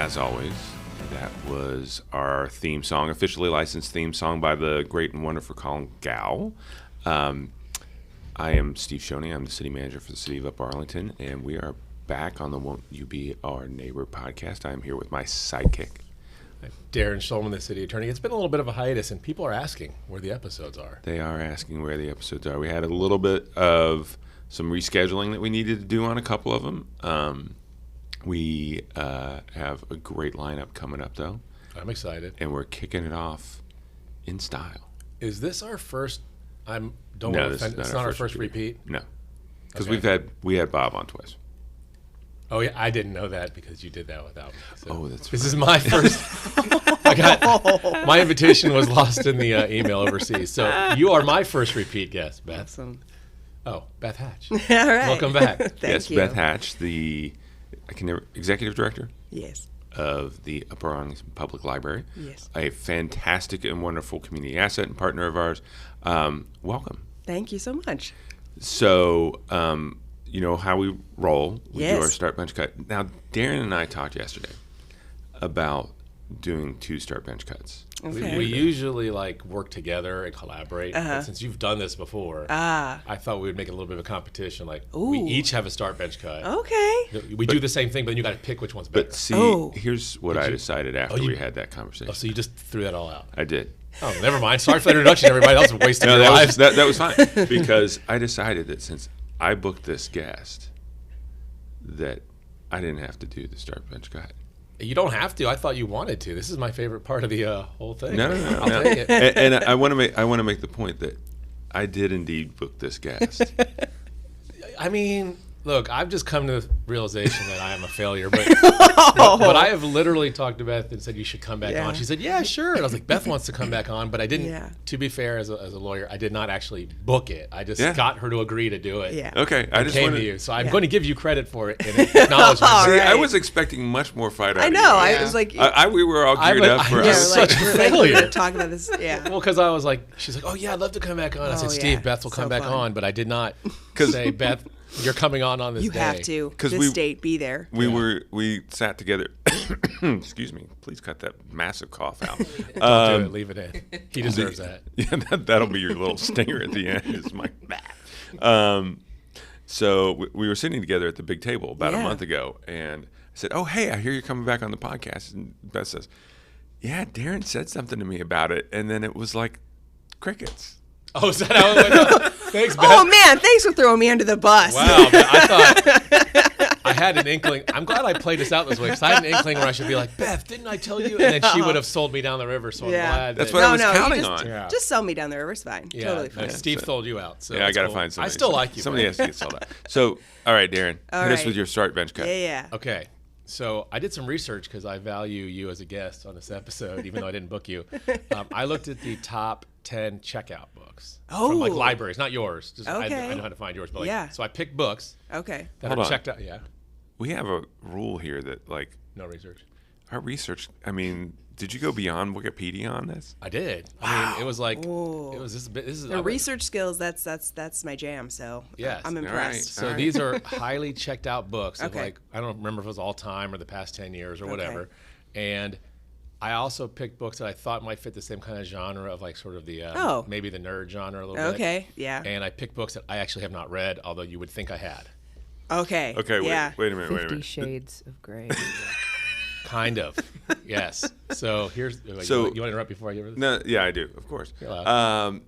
as always, that was our theme song, officially licensed theme song by the great and wonderful Colin Gow. I am Steve Shoney. I'm the city manager for the city of Arlington, and we are back on the Won't You Be Our Neighbor podcast. I'm here with my sidekick, Darren Shulman, the city attorney. It's been a little bit of a hiatus, and people are asking where the episodes are. They are asking where the episodes are. We had a little bit of some rescheduling that we needed to do on a couple of them. We have a great lineup coming up, though. I'm excited. And we're kicking it off in style. Is this our first? It's not our first repeat. No, because Okay. we had Bob on twice. Oh yeah, I didn't know that because you did that without me. So That's this right. is my first. My invitation was lost in the email overseas. So you are my first repeat guest, Beth. Awesome. Oh, Beth Hatch. All right. Welcome back. Thank you. Beth Hatch, the executive director Yes. of the Upper Arlington Public Library. Yes. A fantastic and wonderful community asset and partner of ours. Welcome. Thank you so much. So, you know how we roll. We do Yes. our start bench cut. Now, Darren and I talked yesterday about doing 2 start bench cuts. Okay. We usually work together and collaborate. But since you've done this before, I thought we would make it a little bit of a competition. We Ooh. each have a start bench cut. Okay. We do the same thing, but then you got to pick which one's better. But see, Oh. here's what I decided after you- we had that conversation. So you just threw that all out. I did. Oh, never mind. Sorry for the introduction, everybody. That was a waste of No, your lives. that was fine because I decided that since I booked this guest, that I didn't have to do the start bench cut. You don't have to. I thought you wanted to. This is my favorite part of the whole thing. No. I'll take it. And I want to make the point that I did indeed book this guest. I mean, look, I've just come to the realization that I am a failure, but I have literally talked to Beth and said you should come back Yeah. on. She said, yeah, sure. And I was like, Beth wants to come back on, but I didn't. Yeah. To be fair, as a lawyer, I did not actually book it. I just Yeah. we to agree to do it. Yeah. Okay, I just Came wanted to you, so I'm Yeah. going to give you credit for it and acknowledge All See, right. I was expecting much more fight out I of know. you. I Yeah. was like, We were all geared up for I yeah, was us. like, such a we're failure. talking about this. Yeah. Well, because I was like, she's like, oh yeah, I'd love to come back on. I said, Oh, Steve, yeah. Beth will come So back fun. on, but I did not say, Beth, you're coming on this You day. have to. 'Cause This date, be there. We sat together. Excuse me. Please cut that massive cough out. Don't do it. Leave it in. He deserves that. Yeah, that'll be your little stinger at the end. Is my. So we were sitting together at the big table about a Yeah. month ago, and I said, "Oh, hey, I hear you're coming back on the podcast." And Beth says, "Yeah, Darren said something to me about it," and then it was like crickets. Oh, is that how it went down? Thanks, Beth. Oh man, thanks for throwing me under the bus. Wow, man, I thought I had an inkling. I'm glad I played this out this way because I had an inkling where I should be like, Beth, didn't I tell you? And then she would have sold me down the river. So Yeah. I'm glad. That's that, what I was you counting just, on. Yeah. Just sell me down the river. It's fine. Yeah, Totally no, fine. Steve sold you out. So Yeah, I that's got to cool. find somebody. I still like you. Somebody Beth. has to get sold out. So, all right, Darren, All hit us right. with your start bench cut. Yeah. Okay. So I did some research because I value you as a guest on this episode, even though I didn't book you. I looked at the top 10 checkout books from Oh. libraries, not yours. Just Okay. I know how to find yours. But Yeah. So I picked books Okay. that Hold are on. checked out. Yeah. We have a rule here that No research. our research. I mean, did you go beyond Wikipedia on this? I did. I mean, it was like Ooh. it was this is The research skills, that's my jam. So Yes. I'm All right. impressed. So these are highly checked out books of Okay. I don't remember if it was all time or the past 10 years or Okay. whatever. And I also picked books that I thought might fit the same kind of genre of sort of the Oh. maybe the nerd genre a little bit. Okay. Yeah. And I picked books that I actually have not read, although you would think I had. Okay. Okay, Yeah. wait a minute. 50 Shades of Grey. Kind of. Yes. So here's So- you want to interrupt before I give it? No, yeah, I do, of course. You're allowed.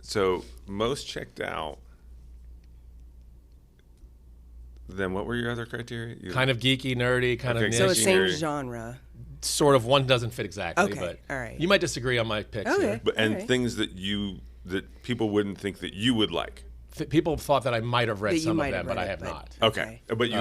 So most checked out. Then what were your other criteria? Kind of geeky, nerdy, kind Okay, of So niche. it's same Dictionary. genre. Sort of one doesn't fit exactly, Okay, but all right. you might disagree on my picks Okay. here. But, and Alright. things that people wouldn't think that you would like. People thought that I might have read That you some of might them, have but read I it, have but- not. Okay, but you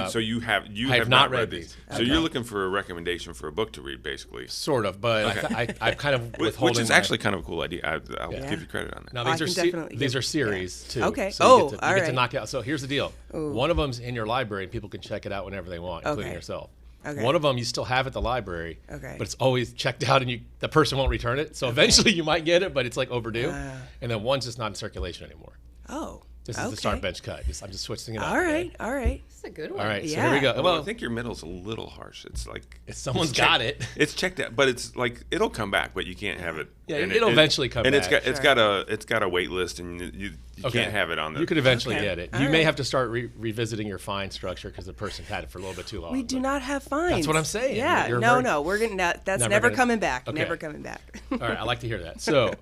I have not read these. these. So you're looking for a recommendation for a book to read, basically. Sort of, but I've kind of withholding Which is my- actually kind of a cool idea. I'll Yeah. give you credit on that. Now I these are can definitely these give- are series too. Okay. So you Oh, get to, all you get to right. knock out. So here's the deal. Ooh. One of them's in your library, and people can check it out whenever they want, including Okay. yourself. Okay. One of them you still have at the library, Okay. but it's always checked out, and the person won't return it. So eventually you might get it, but it's like overdue. And then one's just not in circulation anymore. Oh. This is the start bench cut. I'm just switching it up. All right. That's a good one. All right, so Yeah. here we go. Well, I think your middle's a little harsh. It's like someone's got it. It's checked out, but it's like it'll come back, but you can't have it. Yeah, and it'll eventually come and back. And it's got a wait list, and you can't have it on the. You could eventually Okay. get it. All You may right. have to start revisiting your fine structure because the person's had it for a little bit too long. We do but- not have fines. That's what I'm saying. Yeah. You're No, very- no. We're gonna. That's Never never gonna- coming back. Okay. Never coming back. All right, I like to hear that. So,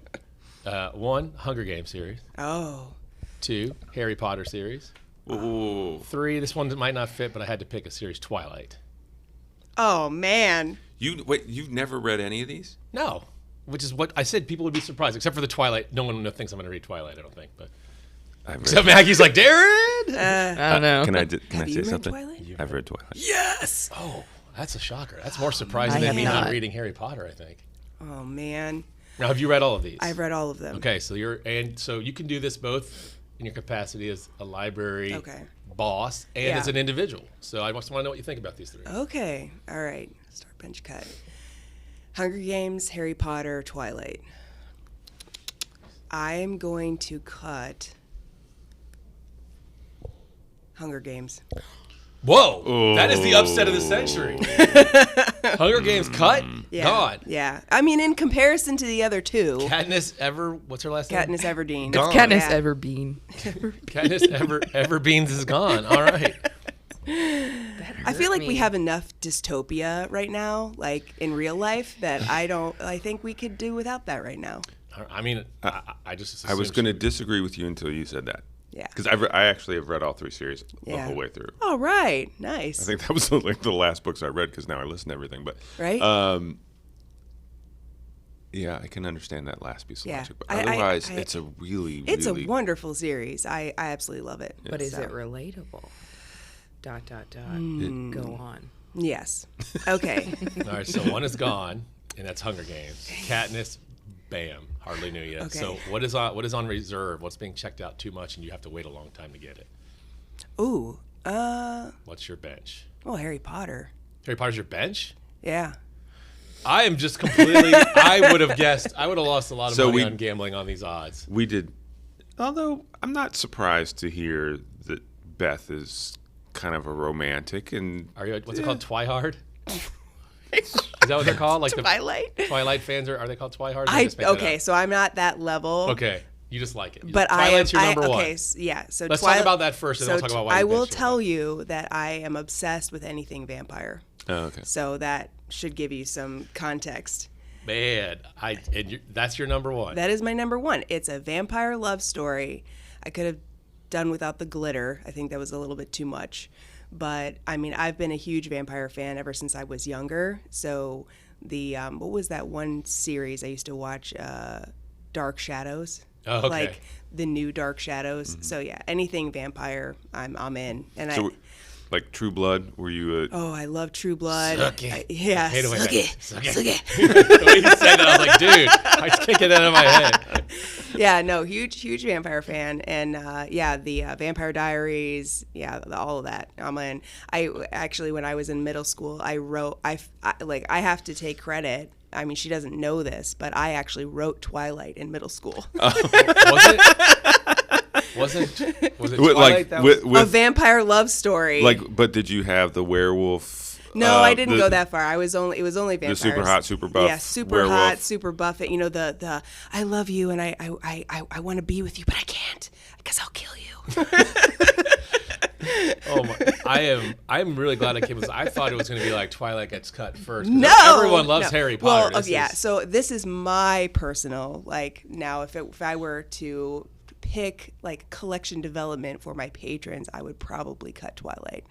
1, Hunger Games series. Oh. 2, Harry Potter series. Ooh. 3, this one might not fit, but I had to pick a series, Twilight. Oh man. You've never read any of these? No, which is what I said. People would be surprised, except for the Twilight. No one thinks I'm going to read Twilight. I don't think, but except Maggie's like, Darren. I don't know. Can I Have say you read something? Twilight? I've read Twilight. Yes. Oh, that's a shocker. That's more surprising I than have me not not. reading Harry Potter. I think. Oh man. Now, have you read all of these? I've read all of them. Okay, so you can do this both in your capacity as a library boss and Yeah. as an individual. So I just want to know what you think about these 3. Okay. All right. Start bench cut. Hunger Games, Harry Potter, Twilight. I'm going to cut Hunger Games. Whoa, that is the upset of the century. Hunger Games cut, Yeah. gone. Yeah. I mean, in comparison to the other two, What's her last name? Katniss Everdeen. Gone. Katniss Yeah. Everbean. Katniss Everbeans is gone. All right. I feel like we have enough dystopia right now, like in real life, that I think we could do without that right now. I mean, I just I was assumed going to she- disagree with you until you said that. Yeah. Because I actually have read all 3 series the Yeah. whole way through. All right. Nice. I think that was like the last books I read because now I listen to everything. But Right? yeah, I can understand that last piece of Yeah. logic. But I- otherwise, I- it's a really, It's really a wonderful series. I absolutely love it. But is So, it relatable? ... Go on. Yes. Okay. All right, so 1 is gone, and that's Hunger Games. Katniss, bam, hardly knew you. Okay. So what is on reserve? What's being checked out too much, and you have to wait a long time to get it? Ooh. What's your bench? Oh, Harry Potter. Harry Potter's your bench? Yeah. I am just completely. I would have guessed. I would have lost a lot of So money we- on gambling on these odds. We did. Although I'm not surprised to hear that Beth is kind of a romantic and Are you? What's it called? Twihard? Is that what they're called? Like Twilight. the Twilight fans are they called Twihards? Or I just made that Okay, up? so I'm not that level. Okay, you just like it. But Twilight's your number 1. Okay, yeah. So Let's talk about that first, and then so we'll talk about why I you will benched her. tell you that I am obsessed with anything vampire. oh, okay. So that should give you some context. Man, that's your number 1. That is my number 1. It's a vampire love story. I could have done without the glitter. I think that was a little bit too much. But I mean, I've been a huge vampire fan ever since I was younger. So the what was that one series I used to watch? Dark Shadows. Oh, okay. Like the new Dark Shadows. So yeah, anything vampire, I'm in. And So, like True Blood, were you? I love True Blood. Suck it. Yeah, Hate it when suck that- it, suck it. suck it. The way you said that, I was like, dude, I just can't get that out of my head. Yeah, no, huge vampire fan, and the Vampire Diaries, all of that. I'm in. I actually, when I was in middle school, I wrote. I have to take credit. I mean, she doesn't know this, but I actually wrote Twilight in middle school. Was it With, Twilight? like that was, A vampire love story. but did you have the werewolf? No, I didn't go that far. It was only vampires. The super hot, super buff. Yeah, super werewolf. hot, super buff. You know the I love you and I want to be with you, but I can't because I'll kill you. oh my! I'm really glad I came. I thought it was going to be like Twilight gets cut first. 'Cause No, everyone loves no. Harry Potter. Well, This is- so this is my personal now. If I were to pick like collection development for my patrons, I would probably cut Twilight.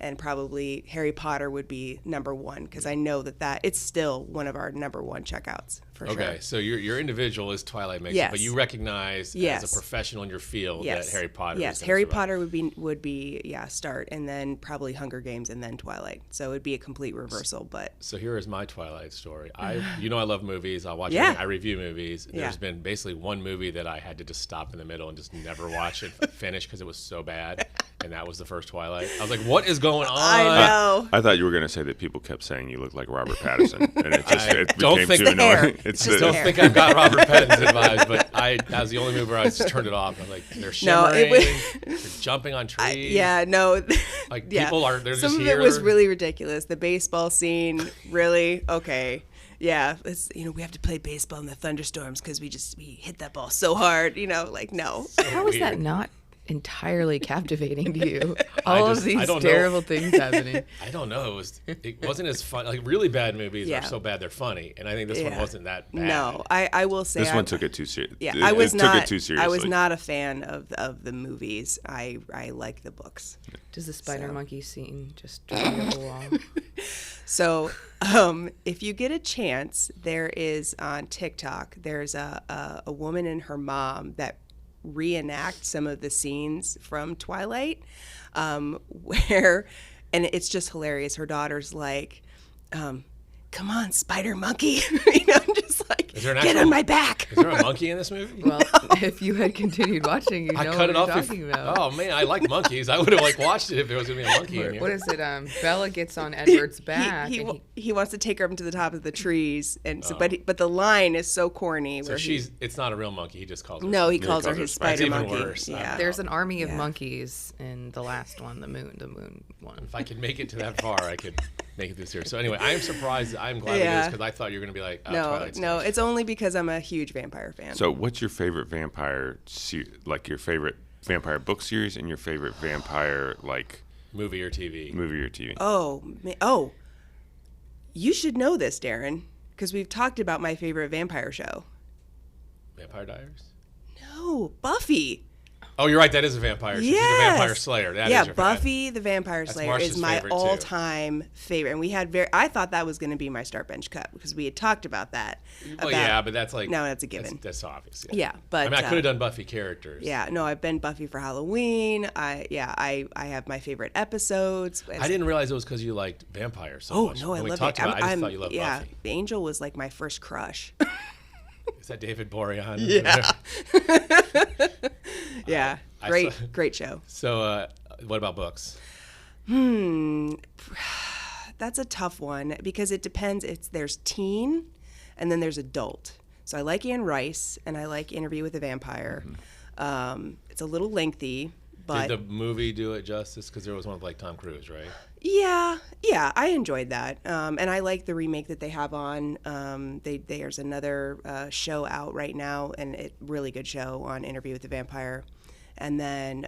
And probably Harry Potter would be number 1 because I know that it's still one of our number 1 checkouts for sure. Okay, so your individual is Twilight makes it, Yes. but you recognize Yes. as a professional in your field Yes. that Harry Potter. Yes, is gonna Harry survive. Potter would be start, and then probably Hunger Games, and then Twilight. So it'd be a complete reversal. But So here is my Twilight story. I love movies. I watch. Yeah. I review movies. Yeah. There's been basically one movie that I had to just stop in the middle and just never watch it finish because it was so bad, and that was the first Twilight. I was like, what is going on? I know. I thought you were going to say that people kept saying you look like Robert Pattinson, and it I became don't think too the annoying. hair. It It's just the, Don't hair. think I've got Robert Pattinson vibes, but that was the only movie where I just turned it off. I was like, they're No, shimmering, it was- they're jumping on trees. Yeah, no. Like, yeah. people are, they're Some just of here. it was really ridiculous. The baseball scene, really? Okay. Yeah, it's, we have to play baseball in the thunderstorms because we hit that ball so hard, like, no. How is that weird. not entirely captivating to you? I All of just- I these don't know. terrible things happening. I don't know. It wasn't as fun. Like, really bad movies Yeah. are so bad they're funny. And I think this one Yeah. wasn't that bad. No, I will say. this one took it too seriously. Yeah, it, I was it not. took it too seriously. I was not a fan of the movies. I like the books. Does the spider So. monkey scene just drive you up a wall? So, if you get a chance, there is on TikTok. There's a woman and her mom that reenact some of the scenes from Twilight, where, and it's just hilarious. Her daughter's like, "Come on, spider monkey," I'm just like, Is there an "Get actual- on my back." Is there a monkey in this movie? Well, if you had continued watching, you I know cut what it I'm off. talking about. Oh man, I like monkeys. I would have watched it if there was gonna be a monkey in here. What is it? Bella gets on Edward's back. He, and he wants to take her up to the top of the trees, and so but the line is so corny. So Where it's not a real monkey. He just calls her. no, he Yeah, calls her calls her his spider. spider That's even monkey. worse. Yeah, there's an army of Yeah. monkeys in the last one, the moon one. If I could make it to that far, I could make it this year. So anyway, I am surprised. I'm glad it is Yeah. because I thought you were gonna be like, oh, no, Twilight's no, nice. it's only because I'm a huge vampire fan. So, what's your favorite vampire, like your favorite vampire book series and your favorite vampire, like, movie or TV. movie or TV? Oh, you should know this, Darren, because we've talked about my favorite vampire show. Vampire Diaries. No, Buffy. Oh, you're right. That is a vampire. She's a vampire slayer. That is yeah, your Buffy the Vampire That's Slayer Marcia's is my favorite, too. all-time favorite, and we had I thought that was going to be my start bench cut because we had talked about that. Well, yeah, but that's like No, that's a given. That's obvious. Yeah, but I mean, I could have done Buffy characters. Yeah, no, I've been Buffy for Halloween. I have my favorite episodes. I didn't realize it was because you liked vampires so Oh much. no, I When we love talked it. about it, I just thought you loved yeah, Buffy. the Angel was like my first crush. Is that David Borean? Yeah. Yeah, I great, saw- great show. So, what about books? That's a tough one because it depends. There's teen, and then there's adult. So I like Anne Rice, and I like Interview with a Vampire. It's a little lengthy, but Did the movie do it justice? Because there was one with like Tom Cruise, right? yeah, I enjoyed that, and I like the remake that they have on. There's another show out right now, and it really good show on Interview with the Vampire, and then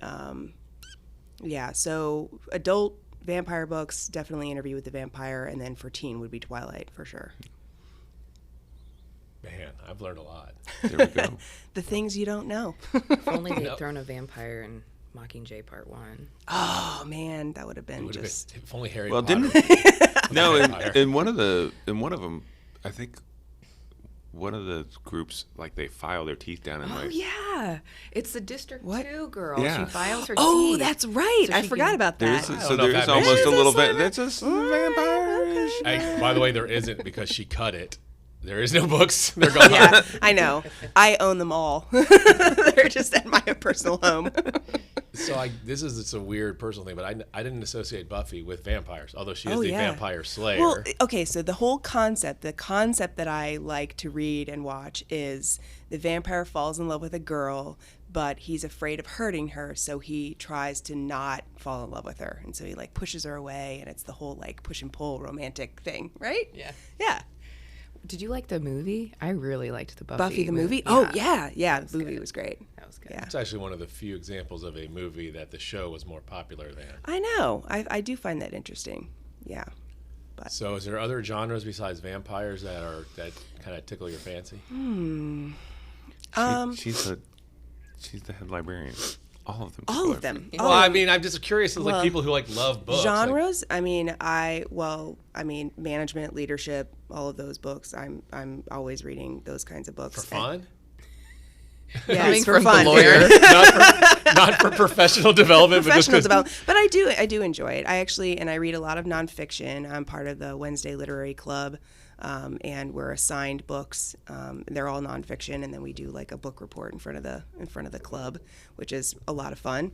so adult vampire books definitely Interview with the Vampire, and then for teen would be Twilight for sure. Man, I've learned a lot. There we go. The things you don't know. If only they'd No. thrown a vampire in Mockingjay Part 1. Oh man, that would have It been would have just. been, if only Harry Well, Potter. No, Vampire. in one of them, I think one of the groups, like, they file their teeth down and Oh, like, yeah. It's the District What? 2 girl. Yeah. She files her Oh, teeth. that's right. So I she forgot can- about there's that. I so don't know if there's that almost makes- a little Is this bit. That's a vampire. Hey, by the way, there isn't because she cut it. There is no books. They're gone. Yeah, I know. I own them all. They're just at my personal home. So this is it's a weird personal thing, but I didn't associate Buffy with vampires, although she is Oh, the yeah. vampire slayer. Well, okay, so the whole concept, the concept that I like to read and watch is the vampire falls in love with a girl, but he's afraid of hurting her, so he tries to not fall in love with her. And so he like pushes her away, and it's the whole like push and pull romantic thing, right? Yeah. Yeah. Did you like the movie? I really liked the Buffy the movie? Oh, yeah. The movie good. was great. That was good. Yeah. It's actually one of the few examples of a movie that the show was more popular than. I know. I do find that interesting. Yeah. So is there other genres besides vampires that kind of tickle your fancy? She's the head librarian. All of them. All of them. Well, I mean, I'm just curious of like people who like love books. like- Genres? I mean, management, leadership, all of those books. I'm always reading those kinds of books. for fun, Yeah, Coming it's for from the fun. lawyer. Darren. not for professional development, Professional but just development. But I do enjoy it. I read a lot of nonfiction. I'm part of the Wednesday Literary Club, and we're assigned books. They're all nonfiction, and then we do like a book report in front of the club, which is a lot of fun.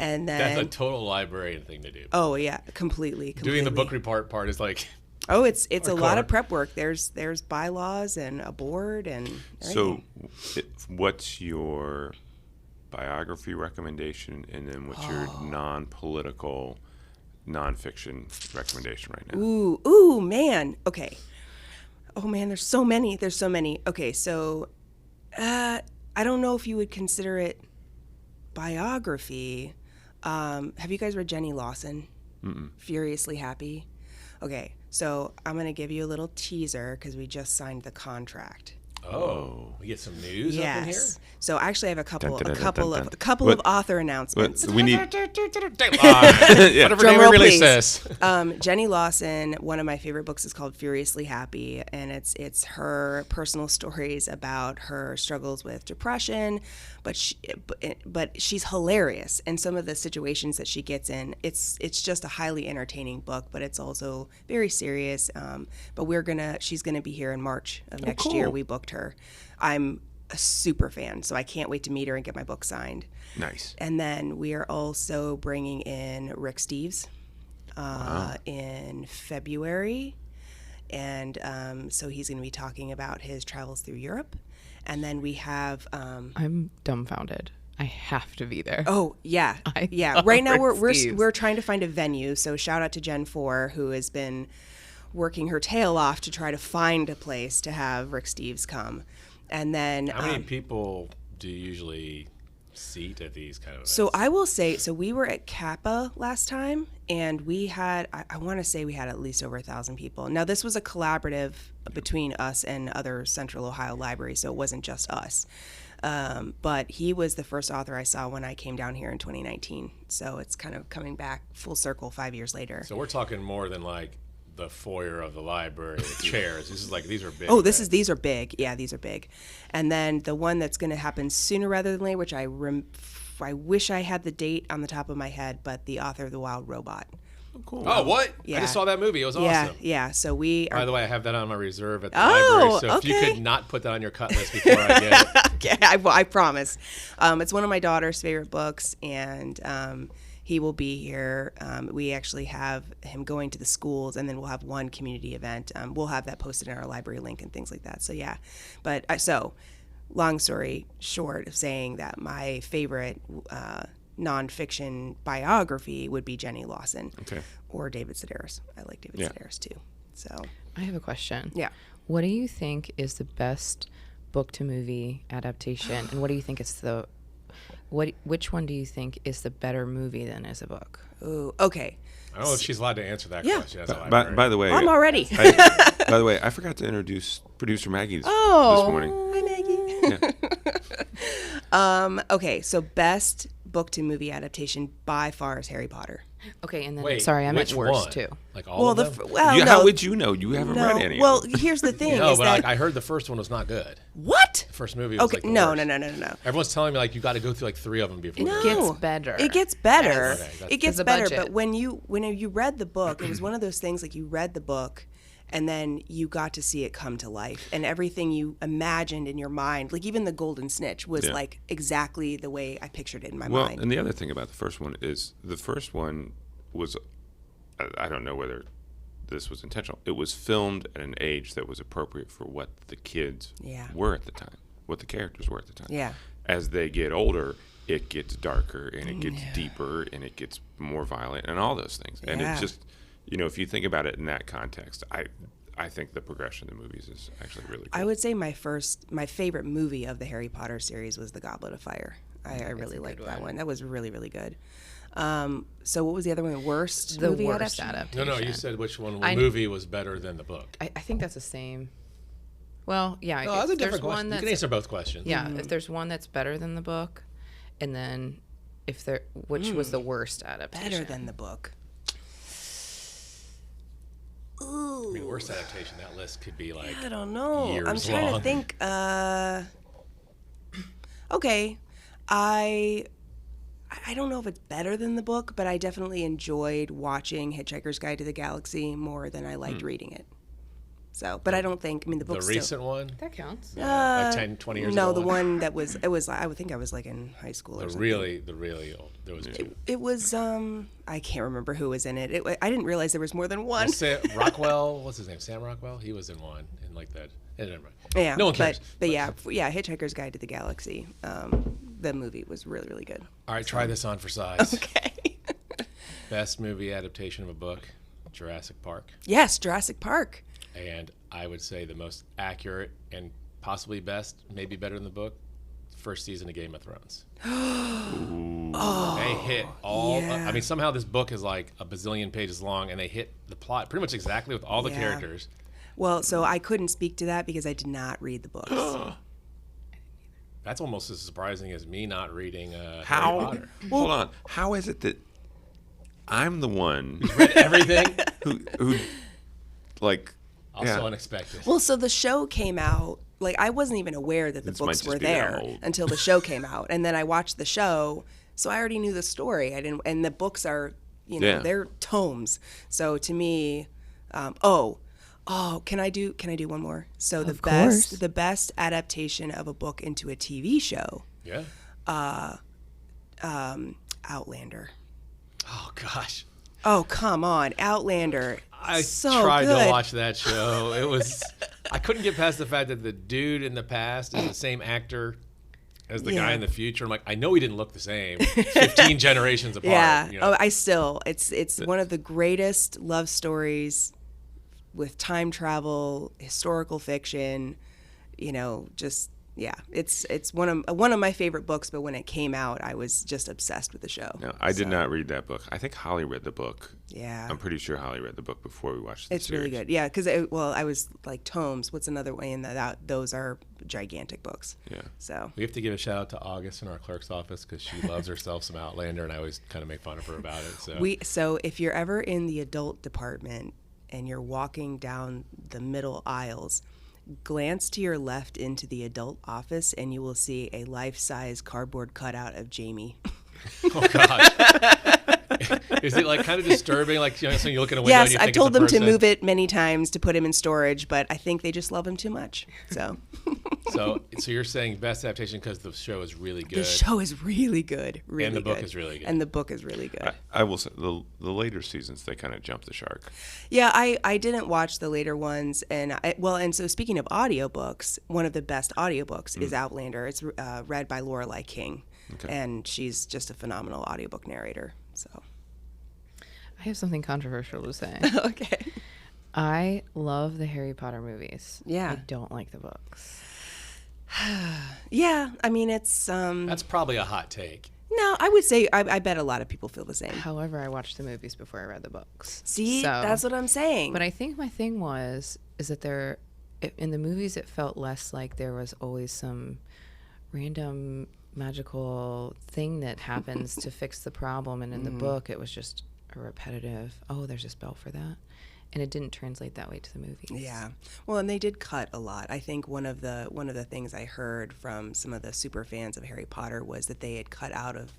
And then that's a total librarian thing to do. oh yeah, completely. Doing the book report part is like Oh, it's a lot of Hardcore. prep work. There's bylaws and a board and So, everything. what's your biography recommendation, and then what's your non-political, nonfiction recommendation right now? Ooh, man. Okay. Oh man, there's so many. There's so many. Okay, so I don't know if you would consider it biography. Have you guys read Jenny Lawson? Furiously Happy. Okay, so I'm gonna give you a little teaser because we just signed the contract. Oh, we get some news up in here. Yes. So actually, I have a couple Dun, dun, dun, dun, dun. of couple What- of author announcements. We need. Whatever Drum name roll, release please. says. Jenny Lawson, one of my favorite books is called Furiously Happy, and it's her personal stories about her struggles with depression, but she's hilarious, and some of the situations that she gets in, it's just a highly entertaining book, but it's also very serious. But she's gonna be here in March of next year. cool. We booked her. I'm a super fan, so I can't wait to meet her and get my book signed. Nice. And then we are also bringing in Rick Steves in February. And so he's going to be talking about his travels through Europe. And then we have, I'm dumbfounded. I have to be there. oh, yeah. I Yeah. love Right now Rick we're Steves. trying to find a venue. So shout out to Gen 4, who has been working her tail off to try to find a place to have Rick Steves come. And then How many people do you usually seat at these kind of events? So I will say, so we were at Kappa last time, and we had, I want to say we had at least over 1,000 people. Now, this was a collaborative between us and other Central Ohio libraries, so it wasn't just us. But he was the first author I saw when I came down here in 2019. So it's kind of coming back full circle 5 years later. So we're talking more than like the foyer of the library, the chairs. These are big. Oh, events. these are big. Yeah, these are big. And then the one that's going to happen sooner rather than later, which I wish I had the date on the top of my head, but the author of The Wild Robot. Cool. Oh, what? Yeah. I just saw that movie. It was Yeah, awesome. yeah. So we are. By the way, I have that on my reserve at the Oh, library. So if you okay. could not put that on your cut list before I get it. Okay, I promise. It's one of my daughter's favorite books, and he will be here. We actually have him going to the schools, and then we'll have one community event. We'll have that posted in our library link and things like that. So yeah, but so long story short of saying that my favorite nonfiction biography would be Jenny Lawson, Okay. or David Sedaris. I like David Yeah. Sedaris too. So I have a question. yeah. What do you think is the best book to movie adaptation, and what do you think is which one do you think is the better movie than is a book? Ooh, okay. I don't know if she's allowed to answer that Yeah. question. As a By librarian. the way, I'm all ready. by the way, I forgot to introduce producer Maggie this morning. Hi, Maggie. Okay, so best book to movie adaptation by far is Harry Potter. Okay, and then Wait, sorry, I meant which worst one? too. Like all of them? How would you know? You haven't read any Well, of them. here's the thing. No, is but that, like I heard the first one was not good. what? The first movie was Okay, like the no, worst. no. Everyone's telling me like you got to go through like 3 of them before. No. you Gets better. It gets better. Okay, that's- It gets the better. budget. But when you read the book, it was one of those things like you read the book, and then you got to see it come to life, and everything you imagined in your mind, like even the golden snitch, was Yeah. like exactly the way I pictured it in my Well, mind. and the other thing about the first one is the first one was, I don't know whether this was intentional. It was filmed at an age that was appropriate for what the kids Yeah. were at the time, what the characters were at the time. Yeah. As they get older, it gets darker and it gets deeper and it gets more violent and all those things. And Yeah. it just, if you think about it in that context, I think the progression of the movies is actually really cool. I would say my favorite movie of the Harry Potter series was The Goblet of Fire. I really liked that one. That was really, really good. So what was the other one? The worst The movie worst adaptation? No, you said which one I- movie was better than the book. I think that's the same. Well, yeah. No, if that's a there's different one question. You that's can answer both questions. yeah. If there's one that's better than the book, and then which was the worst adaptation? Better than the book. I mean, worst adaptation. That list could be like. I don't know. Years I'm trying long. to think. Okay, I don't know if it's better than the book, but I definitely enjoyed watching Hitchhiker's Guide to the Galaxy more than I liked reading it. So, but I don't think. I mean, the The book's recent one, That counts. like 10, 20 years no, ago. the one that was. It was. I would think I was like in high school or The something. really old. There was two. It was. I can't remember who was in it. I didn't realize there was more than one. Rockwell, what's his name? Sam Rockwell. He was in one, in like that. Never mind. Yeah, No one cares. But yeah, Hitchhiker's Guide to the Galaxy. The movie was really, really good. All right, try this on for size. Okay. Best movie adaptation of a book, Jurassic Park. Yes, Jurassic Park. And I would say the most accurate and possibly best, maybe better than the book, first season of Game of Thrones. They hit all. yeah. I mean, somehow this book is like a bazillion pages long, and they hit the plot pretty much exactly with all the Yeah. characters. Well, so I couldn't speak to that because I did not read the books. That's almost as surprising as me not reading Harry How? Potter. Hold on. How is it that I'm the one Read everything. who like, Also yeah. unexpected. Well, so the show came out. Like I wasn't even aware that the This might books just were be that there old. until the show came out, and then I watched the show, so I already knew the story. I didn't, and the books are, Yeah. they're tomes. So to me, can I do one more? So Of course. the best adaptation of a book into a TV show, Yeah. Outlander. Oh gosh. Oh come on, Outlander. I so tried good. to watch that show. It was I couldn't get past the fact that the dude in the past is the same actor as the guy Yeah. in the future. I'm like, I know he didn't look the same 15 generations apart. Yeah. You know? Oh, it's one of the greatest love stories with time travel, historical fiction, just yeah. It's one of my favorite books, but when it came out, I was just obsessed with the show. No, I did not read that book. I think Holly read the book. Yeah. I'm pretty sure Holly read the book before we watched the It's series. really good. Yeah, cuz I was like tomes. What's another way in that those are gigantic books. Yeah. So, We have to give a shout out to August in our clerk's office because she loves herself some Outlander, and I always kind of make fun of her about it. So if you're ever in the adult department and you're walking down the middle aisles, glance to your left into the adult office and you will see a life-size cardboard cutout of Jamie. oh gosh, is it like kind of disturbing? Like so you look in a window. and Yes, you I've think told it's a them to person? move it many times to put him in storage, but I think they just love him too much. So So you're saying best adaptation because the show is really good. the show is really good, really And the book good. is really good. And the book is really good. I will say the later seasons they kind of jumped the shark. Yeah, I didn't watch the later ones, and so speaking of audiobooks, one of the best audiobooks is Outlander. It's read by Lorelei King, and she's just a phenomenal audiobook narrator. So I have something controversial to say. okay, I love the Harry Potter movies. Yeah. I don't like the books. yeah, I mean it's That's probably a hot take. no, I would say I bet a lot of people feel the same. However, I watched the movies before I read the books. See, So- that's what I'm saying. But I think my thing is that in the movies it felt less like there was always some random magical thing that happens to fix the problem, and in the book it was just a repetitive, oh, there's a spell for that, and it didn't translate that way to the movies. Yeah. Well, and they did cut a lot. I think one of the things I heard from some of the super fans of Harry Potter was that they had cut out of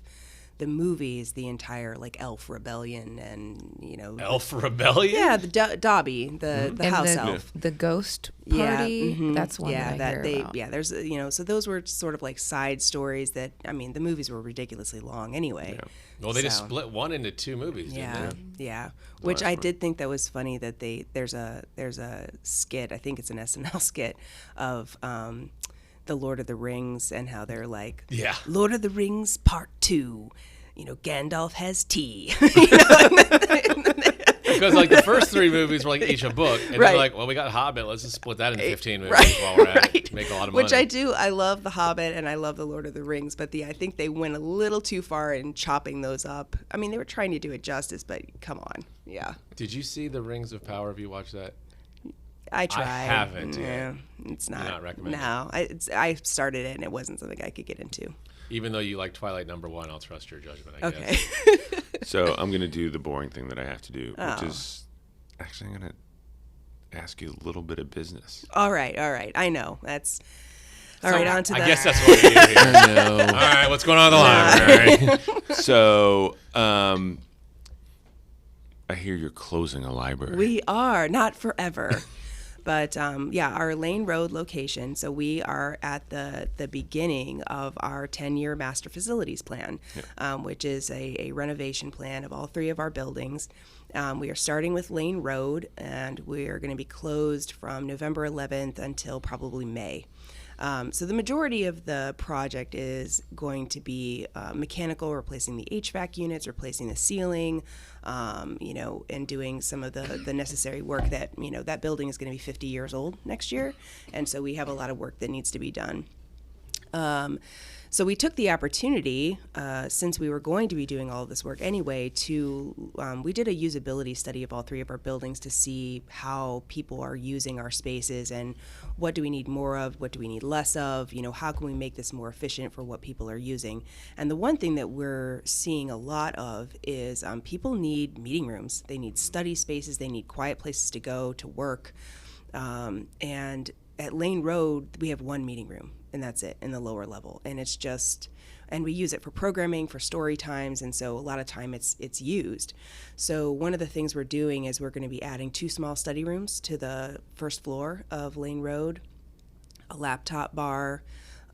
the movies the entire like elf rebellion and Elf Rebellion? yeah, the Dobby, the And house the, elf. the ghost party, that's one yeah, that I hear about. yeah, there's so those were sort of like side stories that the movies were ridiculously long anyway. Well, they just So- split one into two movies, didn't Yeah, they? yeah. Which I last one. did think that was funny that there's a skit. I think it's an SNL skit of the Lord of the Rings and how they're like, Yeah. Lord of the Rings Part 2. Gandalf has tea. Because like the first three movies were like each a book, and Right. they're like, well, we got Hobbit, let's just split that into 15 movies Right, while we're at right. it, make a lot of money. Which I do. I love The Hobbit and I love The Lord of the Rings, but I think they went a little too far in chopping those up. They were trying to do it justice, but come on. Yeah. Did you see The Rings of Power? Have you watched that? I tried. haven't yet. Yeah, it's not. not recommended? No, I started it and it wasn't something I could get into. Even though you like Twilight #1, I'll trust your judgment, I Okay. guess. So I'm going to do the boring thing that I have to do, Oh. which is actually I'm going to ask you a little bit of business. All right. I know. That's all right. On to I the. guess that's what we do here. I know. All right, what's going on in the library? So I hear you're closing a library. We are not forever, But yeah, our Lane Road location. So we are at the beginning of our 10-year master facilities plan, which is a renovation plan of all 3 of our buildings. We are starting with Lane Road, and we are going to be closed from November 11th until probably May. So the majority of the project is going to be mechanical, replacing the HVAC units, replacing the ceiling, and doing some of the necessary work that, that building is going to be 50 years old next year. And so we have a lot of work that needs to be done. So we took the opportunity, since we were going to be doing all of this work anyway, we did a usability study of all 3 of our buildings to see how people are using our spaces and what do we need more of, what do we need less of, how can we make this more efficient for what people are using. And the one thing that we're seeing a lot of is people need meeting rooms. They need study spaces. They need quiet places to go to work. And at Lane Road, we have 1 meeting room, and that's it in the lower level. And it's just, and we use it for programming, for story times, and so a lot of time it's used. So one of the things we're doing is we're going to be adding 2 small study rooms to the first floor of Lane Road, a laptop bar,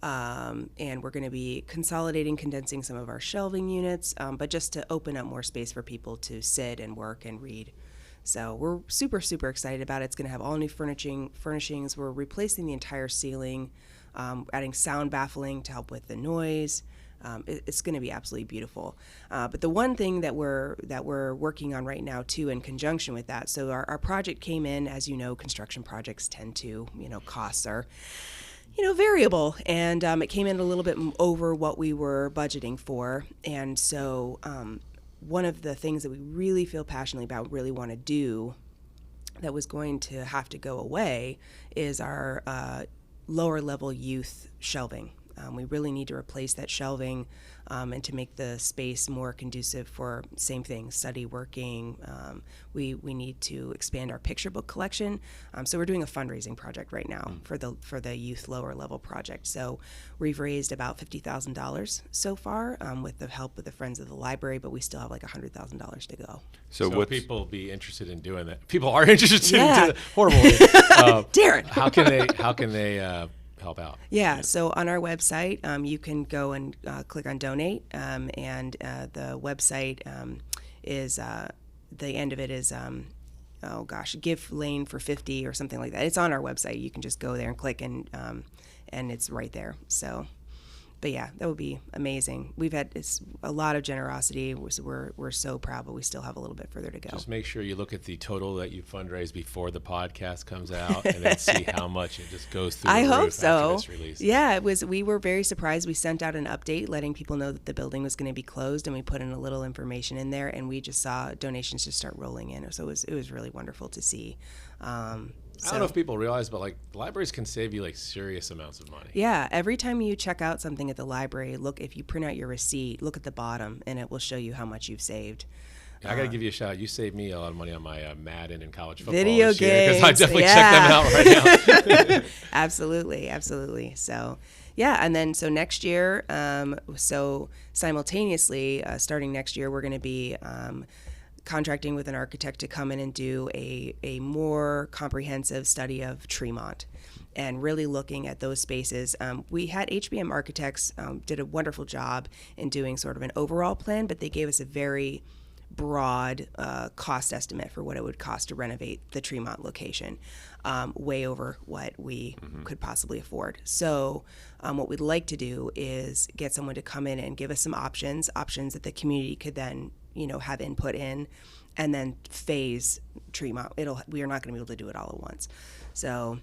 and we're going to be condensing some of our shelving units, but just to open up more space for people to sit and work and read. So we're super, super excited about it. It's going to have all new furnishings. We're replacing the entire ceiling, adding sound baffling to help with the noise. It's going to be absolutely beautiful. But the one thing that we're working on right now, too, in conjunction with that, so our project came in, as you know, construction projects tend to, costs are, variable. And it came in a little bit over what we were budgeting for. And so one of the things that we really feel passionately about, really want to do, that was going to have to go away, is our lower level youth shelving. We really need to replace that shelving and to make the space more conducive for same thing, study, working. We need to expand our picture book collection. So we're doing a fundraising project right now for the youth lower level project. So we've raised about $50,000 so far with the help of the Friends of the Library, but we still have like $100,000 to go. So would people be interested in doing that? People are interested in doing that. Horrible. Darren, how can they help out? Yeah, so on our website, you can go and click on donate, and the website is, the end of it is, give Lane for 50 or something like that. It's on our website. You can just go there and click, and it's right there. So, but yeah, that would be amazing. We've had a lot of generosity. We're so proud, but we still have a little bit further to go. Just make sure you look at the total that you fundraised before the podcast comes out, and then see how much it just goes through. I hope so. Yeah, we were very surprised. We sent out an update letting people know that the building was going to be closed, and we put in a little information in there, and we just saw donations just start rolling in. So it was really wonderful to see. I don't know if people realize, but libraries can save you serious amounts of money. Yeah, every time you check out something at the library, if you print out your receipt, look at the bottom, and it will show you how much you've saved. I got to give you a shout out. You saved me a lot of money on my Madden and college football video this year, games. because I definitely check them out right now. Absolutely. So, yeah, and then so next year, so simultaneously, starting next year, we're going to be contracting with an architect to come in and do a more comprehensive study of Tremont and really looking at those spaces. We had HBM Architects did a wonderful job in doing sort of an overall plan, but they gave us a very broad cost estimate for what it would cost to renovate the Tremont location, way over what we could possibly afford. So what we'd like to do is get someone to come in and give us some options that the community could then have input in, and then phase Tremont. We are not going to be able to do it all at once. So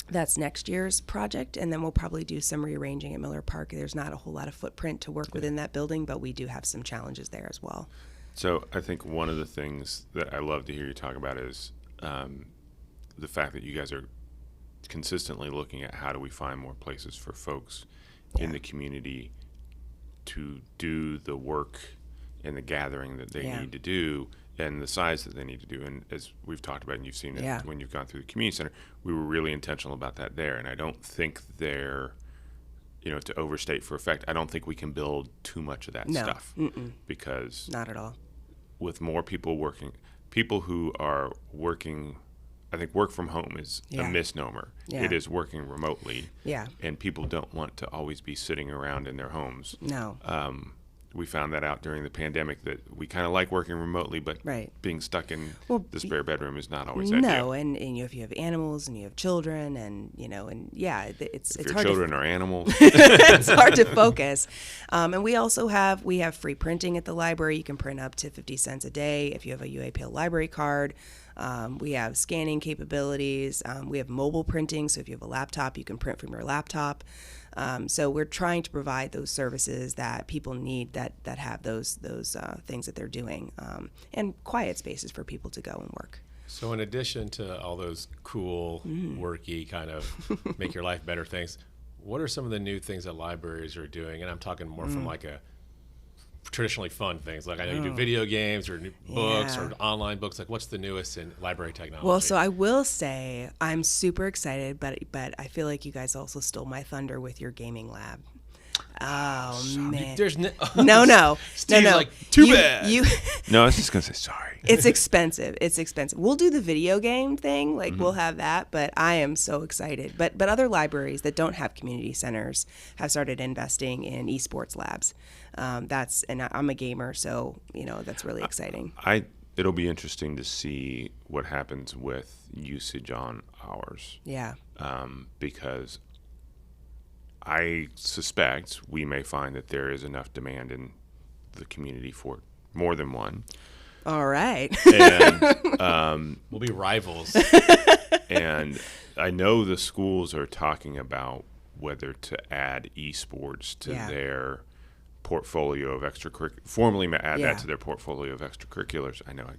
that's next year's project, and then we'll probably do some rearranging at Miller Park. There's not a whole lot of footprint to work within that building, but we do have some challenges there as well. So I think one of the things that I love to hear you talk about is the fact that you guys are consistently looking at how do we find more places for folks in the community to do the work and the gathering that they need to do, and the size that they need to do. And as we've talked about, and you've seen it when you've gone through the community center, we were really intentional about that there. And I don't think to overstate for effect, I don't think we can build too much of that stuff. Because not at all. With more people who are working I think work from home is a misnomer. Yeah. It is working remotely. Yeah. And people don't want to always be sitting around in their homes. No. We found that out during the pandemic, that we kind of like working remotely, but Right. being stuck in Well, the spare bedroom is not always No, ideal. and if you have animals and you have children, and it's If your hard children are animals, it's hard to focus. And we also have free printing at the library. You can print up to 50 cents a day if you have a UAPL library card. We have scanning capabilities. We have mobile printing, so if you have a laptop, you can print from your laptop. So we're trying to provide those services that people need that have those things that they're doing, and quiet spaces for people to go and work. So in addition to all those cool, worky kind of make your life better things, what are some of the new things that libraries are doing? And I'm talking more from like a traditionally fun things. Like I know you do video games or new books or online books. Like what's the newest in library technology? Well, so I will say I'm super excited, but I feel like you guys also stole my thunder with your gaming lab. Oh man! There's no. Steve's no. like, too bad. no, I was just going to say sorry. It's expensive. We'll do the video game thing, like we'll have that, but I am so excited. But other libraries that don't have community centers have started investing in esports labs. And I'm a gamer, so that's really exciting. It'll be interesting to see what happens with usage on hours. Yeah. Because I suspect we may find that there is enough demand in the community for more than one. All right. And we'll be rivals. and I know the schools are talking about whether to add esports to their portfolio of formally add that to their portfolio of extracurriculars. I know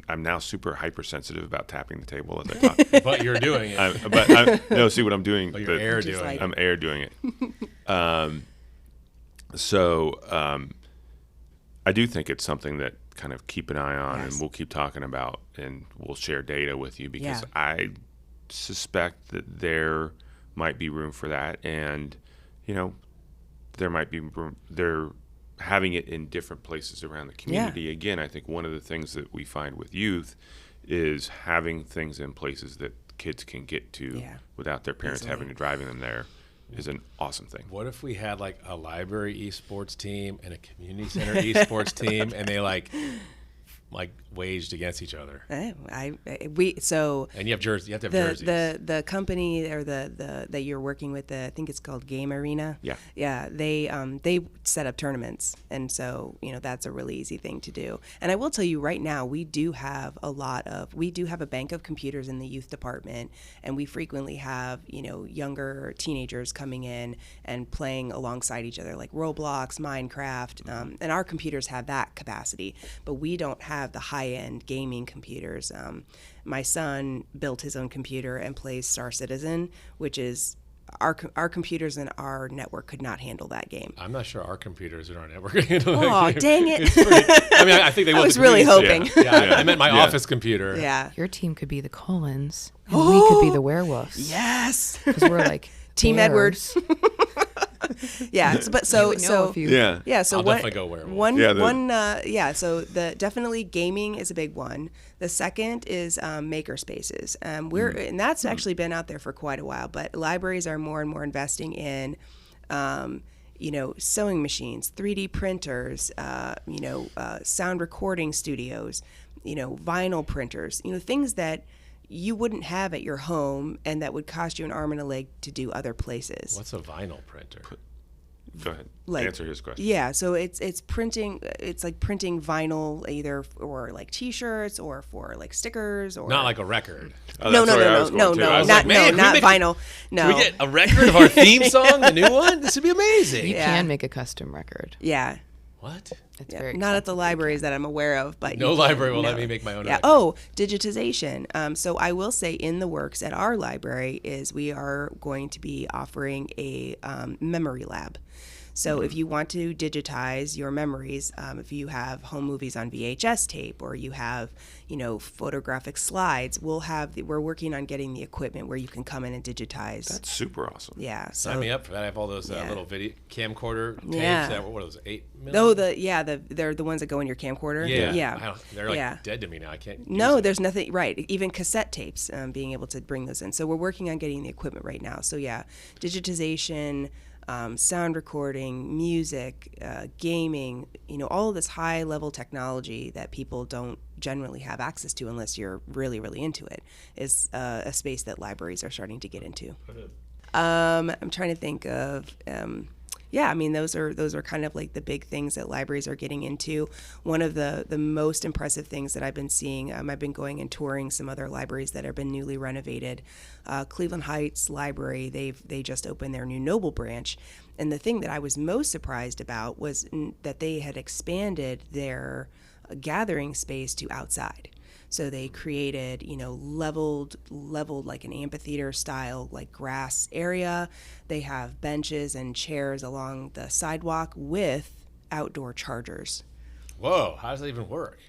I'm now super hypersensitive about tapping the table as I talk. But you're doing it. See what I'm doing. But you're air doing like, it. I'm air doing it. I do think it's something that kind of keep an eye on, and we'll keep talking about, and we'll share data with you, because I suspect that there might be room for that, and there might be room. They're having it in different places around the community. Again, I think one of the things that we find with youth is having things in places that kids can get to without their parents having to driving them there is an awesome thing. What if we had like a library esports team and a community center esports team, and they like waged against each other? And you have jerseys. You have to have jerseys. The company or the that you're working with, I think it's called Game Arena. Yeah. They set up tournaments, and so that's a really easy thing to do. And I will tell you right now, we do have a bank of computers in the youth department, and we frequently have younger teenagers coming in and playing alongside each other, like Roblox, Minecraft, and our computers have that capacity, but we don't have the high-end gaming computers. My son built his own computer and plays Star Citizen, which is our computers and our network could not handle that game. I'm not sure our computers in our network can handle that Oh, game. dang it! I think they will. I was really hoping. I meant my office computer. Yeah. Your team could be the Cullens, and we could be the werewolves. Yes. Because we're like Team bears. Edwards. Yeah, You would know if you- So I'll definitely go werewolf. Definitely gaming is a big one. The second is maker spaces. And that's actually been out there for quite a while, but libraries are more and more investing in sewing machines, 3D printers, sound recording studios, vinyl printers, things that you wouldn't have at your home and that would cost you an arm and a leg to do other places. What's a vinyl printer? Go ahead. Like, answer his question. Yeah, so it's printing. It's like printing vinyl, either for like T-shirts or for like stickers, or Not like a record. Oh, no, that's where I was going to. I was not like, man, not vinyl. No, Can we get a record of our theme song, the new one? This would be amazing. You Yeah. can make a custom record. yeah. What? It's Yeah, very not at the libraries that I'm aware of, but No you can, library will no. let me make my own Yeah. record. Oh, digitization. So I will say, in the works at our library is we are going to be offering a memory lab. So if you want to digitize your memories, if you have home movies on VHS tape or you have, photographic slides, we're working on getting the equipment where you can come in and digitize. That's super awesome. Yeah. So Sign me up for that. I have all those little video camcorder tapes. Yeah. What are those, 8 Oh, millimeter? they're the ones that go in your camcorder. Yeah. They're like dead to me now. I can't use No, them. there's nothing, right. Even cassette tapes, being able to bring those in. So we're working on getting the equipment right now. So digitization, sound recording, music, gaming, all of this high level technology that people don't generally have access to unless you're really, really into it is a space that libraries are starting to get into. I'm trying to think of, those are kind of like the big things that libraries are getting into. One of the most impressive things that I've been seeing, I've been going and touring some other libraries that have been newly renovated. Cleveland Heights Library, they just opened their new Noble branch. And the thing that I was most surprised about was that they had expanded their gathering space to outside. So they created, leveled like an amphitheater style, like grass area. They have benches and chairs along the sidewalk with outdoor chargers. Whoa, how does that even work?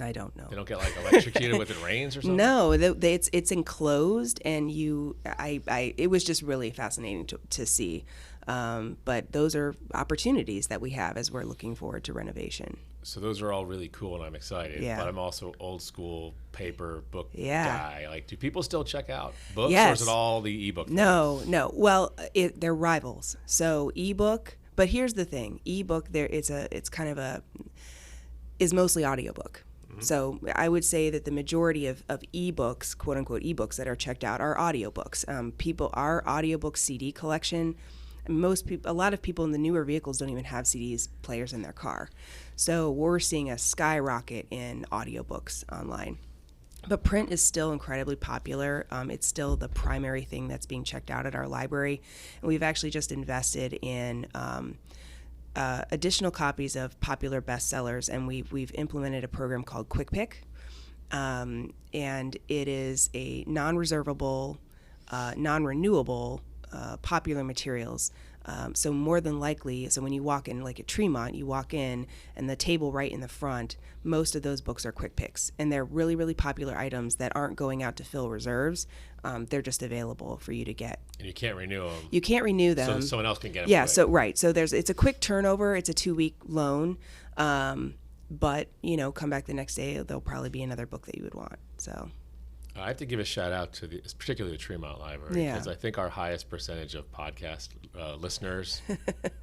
I don't know. They don't get like electrocuted when it rains or something? No, it's enclosed, and it was just really fascinating to see. But those are opportunities that we have as we're looking forward to renovation. So those are all really cool, and I'm excited. Yeah. But I'm also old school paper book Yeah. guy. Like, do people still check out books, or Yes. is it all the ebook? No. Well, they're rivals. So ebook, but here's the thing: ebook is mostly audiobook. Mm-hmm. So I would say that the majority of ebooks, quote unquote ebooks, that are checked out are audiobooks. Our audiobook CD collection. A lot of people in the newer vehicles don't even have CDs players in their car. So we're seeing a skyrocket in audiobooks online. But print is still incredibly popular. It's still the primary thing that's being checked out at our library. And we've actually just invested in additional copies of popular bestsellers, and we've implemented a program called Quick Pick. And it is a non-reservable, non-renewable popular materials. So more than likely, so when you walk in, like at Tremont, you walk in and the table right in the front, most of those books are quick picks. And they're really, really popular items that aren't going out to fill reserves. They're just available for you to get. And you can't renew them. You can't renew them. So someone else can get them. Yeah, quick. so right. So it's a quick turnover. It's a 2-week loan. But, come back the next day, there'll probably be another book that you would want. So I have to give a shout out to particularly the Tremont Library, Yeah. because I think our highest percentage of podcast listeners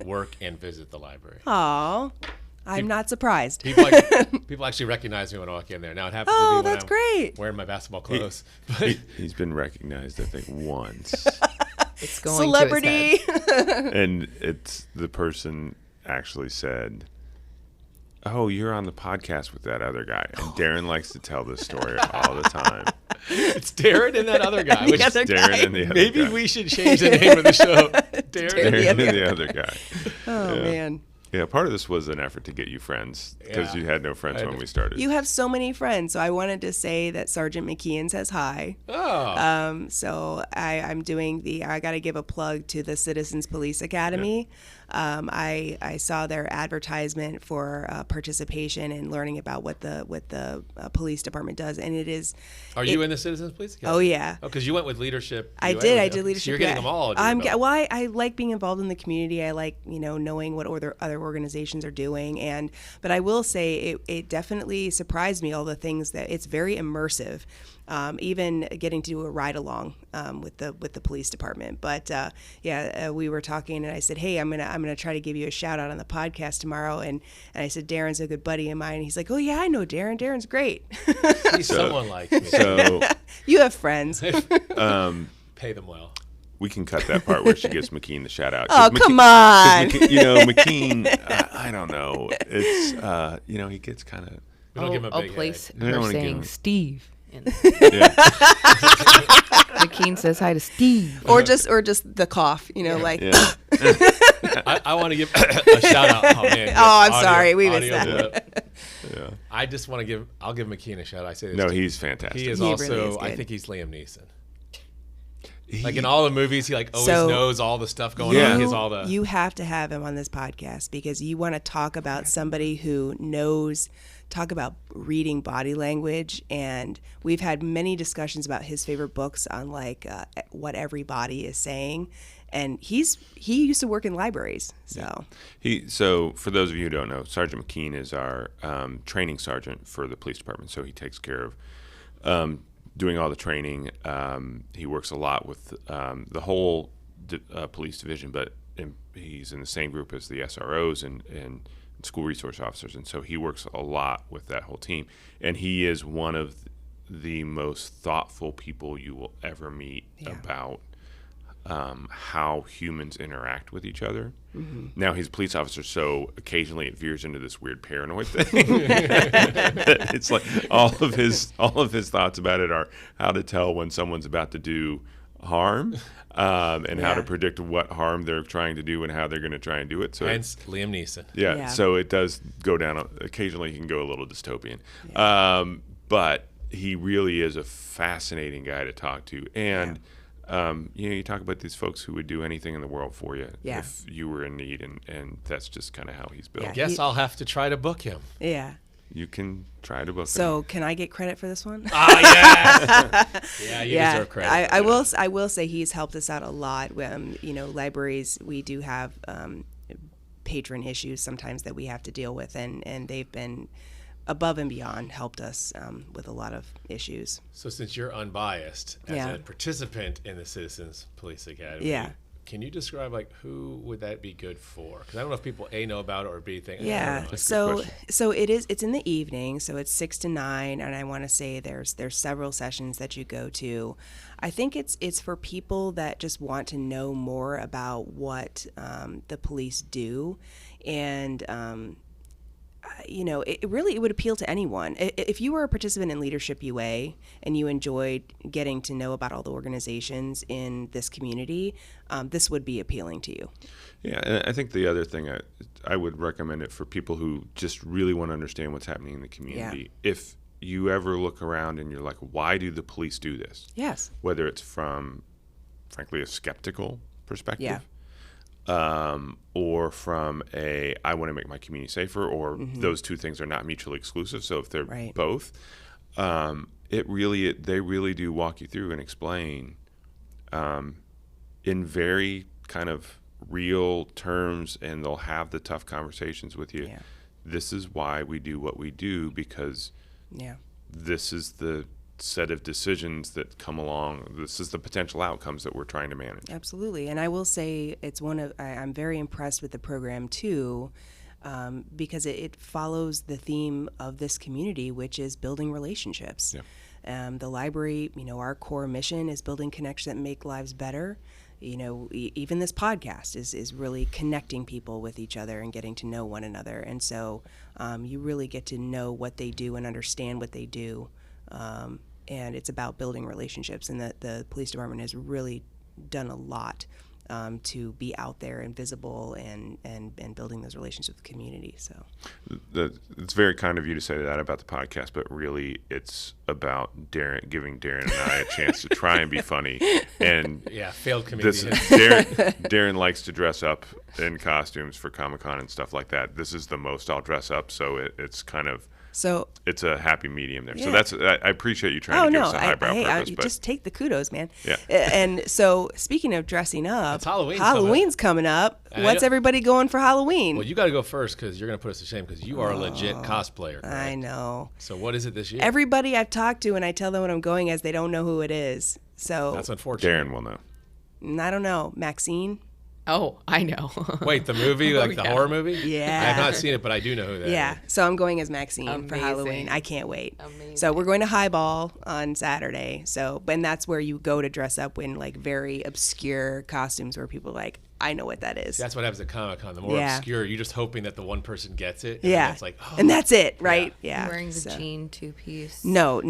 work and visit the library. Aw, I'm not surprised. People actually recognize me when I walk in there. Now it happens to be when that's I'm great. wearing my basketball clothes. He's been recognized, I think, once. It's going Celebrity. to his head. And the person actually said, "Oh, you're on the podcast with that other guy." And Darren likes to tell this story all the time. It's Darren and that other guy. Which other Darren guy. and the other maybe guy. we should change the name of the show. Darren and the other guy. Oh, Yeah. man. Yeah, part of this was an effort to get you friends because Yeah. you had no friends when we started. You have so many friends. So I wanted to say that Sergeant McKeon says hi. Oh. So I'm doing I got to give a plug to the Citizens Police Academy. I saw their advertisement for participation and learning about what the police department does, and it is. Are you in the Citizens Police Academy? Oh yeah. Oh, because you went with leadership. I UA. did So leadership. you're getting them all. under your belt. Well, I like being involved in the community. I like knowing what other organizations are doing, but I will say it definitely surprised me all the things that it's very immersive. Even getting to do a ride along with the police department. But we were talking, and I said, "Hey, I'm gonna try to give you a shout out on the podcast tomorrow." And I said, "Darren's a good buddy of mine." And he's like, "Oh yeah, I know Darren. Darren's great." He's someone like me. So You have friends. Pay them well. we can cut that part where she gives McKean the shout out. Oh, come on. McKean, I don't know. It's, he gets kind of. We don't give him a I'll big place I don't her wanna give saying him- Steve. And Yeah. McKean says hi to Steve. or just the cough, like. Yeah. I want to give a shout out. Oh, man. I'm sorry, we missed that. Yeah. I just want to I'll give McKean a shout out. I say this No, to he's fantastic. He is He also, really is I good. think he's Liam Neeson. Like in all the movies, he like always So- knows all the stuff going Yeah. on. He has all the. You have to have him on this podcast because you want to talk about somebody who knows, talk about reading body language. And we've had many discussions about his favorite books on like what everybody is saying. And he used to work in libraries. So So for those of you who don't know, Sergeant McKean is our training sergeant for the police department. So he takes care of doing all the training. He works a lot with the whole police division, but he's in the same group as the SROs and school resource officers. And so he works a lot with that whole team. And he is one of the most thoughtful people you will ever meet about how humans interact with each other. Mm-hmm. Now he's a police officer, so occasionally it veers into this weird paranoid thing. It's like all of his thoughts about it are how to tell when someone's about to do harm, and how to predict what harm they're trying to do and how they're going to try and do it. So Hence Liam Neeson. yeah, so it does go down. Occasionally, he can go a little dystopian, but he really is a fascinating guy to talk to. And you talk about these folks who would do anything in the world for you if you were in need, and that's just kind of how he's built. Yeah. Guess I'll have to try to book him. yeah. You can try to book him. So can I get credit for this one? Oh yeah, yeah, you deserve credit. I will say he's helped us out a lot. Libraries, we do have patron issues sometimes that we have to deal with, and they've been above and beyond helped us with a lot of issues. So since you're unbiased as a participant in the Citizens Police Academy, can you describe like who would that be good for? Because I don't know if people A, know about it, or B, think. Yeah. So it's in the evening, so it's 6 to 9, and I want to say there's several sessions that you go to. I think it's for people that just want to know more about what the police do, and it would appeal to anyone. If you were a participant in Leadership UA and you enjoyed getting to know about all the organizations in this community, this would be appealing to you. Yeah, and I think the other thing I would recommend it for people who just really want to understand what's happening in the community. Yeah. If you ever look around and you're like, why do the police do this? Yes. Whether it's from, frankly, a skeptical perspective. Or from I want to make my community safer, or those two things are not mutually exclusive. So if they're both, they really do walk you through and explain in very kind of real terms, and they'll have the tough conversations with you. Yeah. This is why we do what we do, because this is the set of decisions that come along. This is the potential outcomes that we're trying to manage. Absolutely. And I will say I'm very impressed with the program too, because it follows the theme of this community, which is building relationships. Yeah. The library, our core mission is building connections that make lives better. Even this podcast is really connecting people with each other and getting to know one another. And so you really get to know what they do and understand what they do. And it's about building relationships, and the police department has really done a lot to be out there and visible and building those relationships with the community. So it's very kind of you to say that about the podcast, but really it's about giving Darren and I a chance to try and be funny. And failed comedian. Darren likes to dress up in costumes for Comic-Con and stuff like that. This is the most I'll dress up, so it's kind of. So it's a happy medium there. Yeah. So I appreciate you trying to give us a highbrow purpose. But just take the kudos, man. Yeah. And so speaking of dressing up, it's Halloween. Halloween's coming up. What's everybody going for Halloween? Well, you got to go first because you're going to put us to shame because you are a legit cosplayer. Right? I know. So what is it this year? Everybody I've talked to and I tell them what I'm going as, they don't know who it is. So that's unfortunate. Darren will know. I don't know. Maxine? Oh, I know. Wait, the movie, like the horror movie? Yeah. I have not seen it, but I do know who that is. Yeah, so I'm going as Maxine for Halloween. I can't wait. Amazing. So we're going to Highball on Saturday. And that's where you go to dress up in like very obscure costumes where people are like, I know what that is. See, that's what happens at Comic-Con. The more obscure, you're just hoping that the one person gets it. And it's like, and that's it, right? Yeah. Wearing the jean two-piece. No.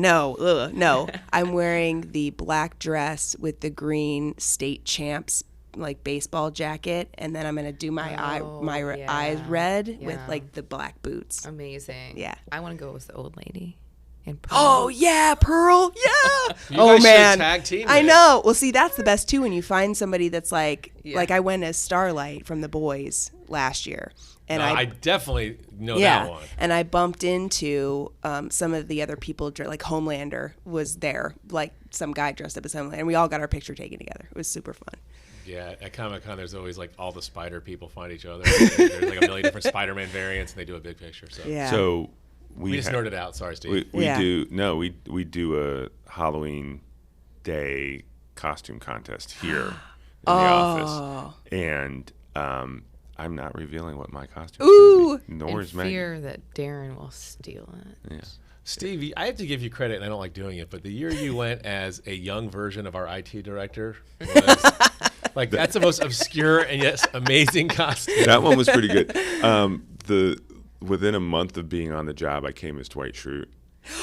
I'm wearing the black dress with the green state champs like baseball jacket, and then I'm gonna do my eyes red with like the black boots. Amazing. Yeah. I want to go with the old lady And Pearl. Oh yeah, Pearl. Yeah. You Oh guys should man. tag team I it. know. Well, see, that's the best too when you find somebody that's like Yeah. I went as Starlight from The Boys last year, and I definitely know yeah, that one. and I bumped into some of the other people, like Homelander was there, like some guy dressed up as Homelander, and we all got our picture taken together. It was super fun. Yeah, at Comic-Con, there's always like all the spider people find each other. There's like a million different Spider-Man variants, and they do a big picture. So Yeah. So we just nerded out. Sorry, Steve. we Yeah. we do a Halloween day costume contest here in the office, and I'm not revealing what my costume Ooh. is gonna be, nor In is Megan. fear that Darren will steal it. Yeah. Steve, I have to give you credit, and I don't like doing it, but the year you went as a young version of our IT director was like that's the most obscure and yet amazing costume. That one was pretty good. Within a month of being on the job, I came as Dwight Schrute,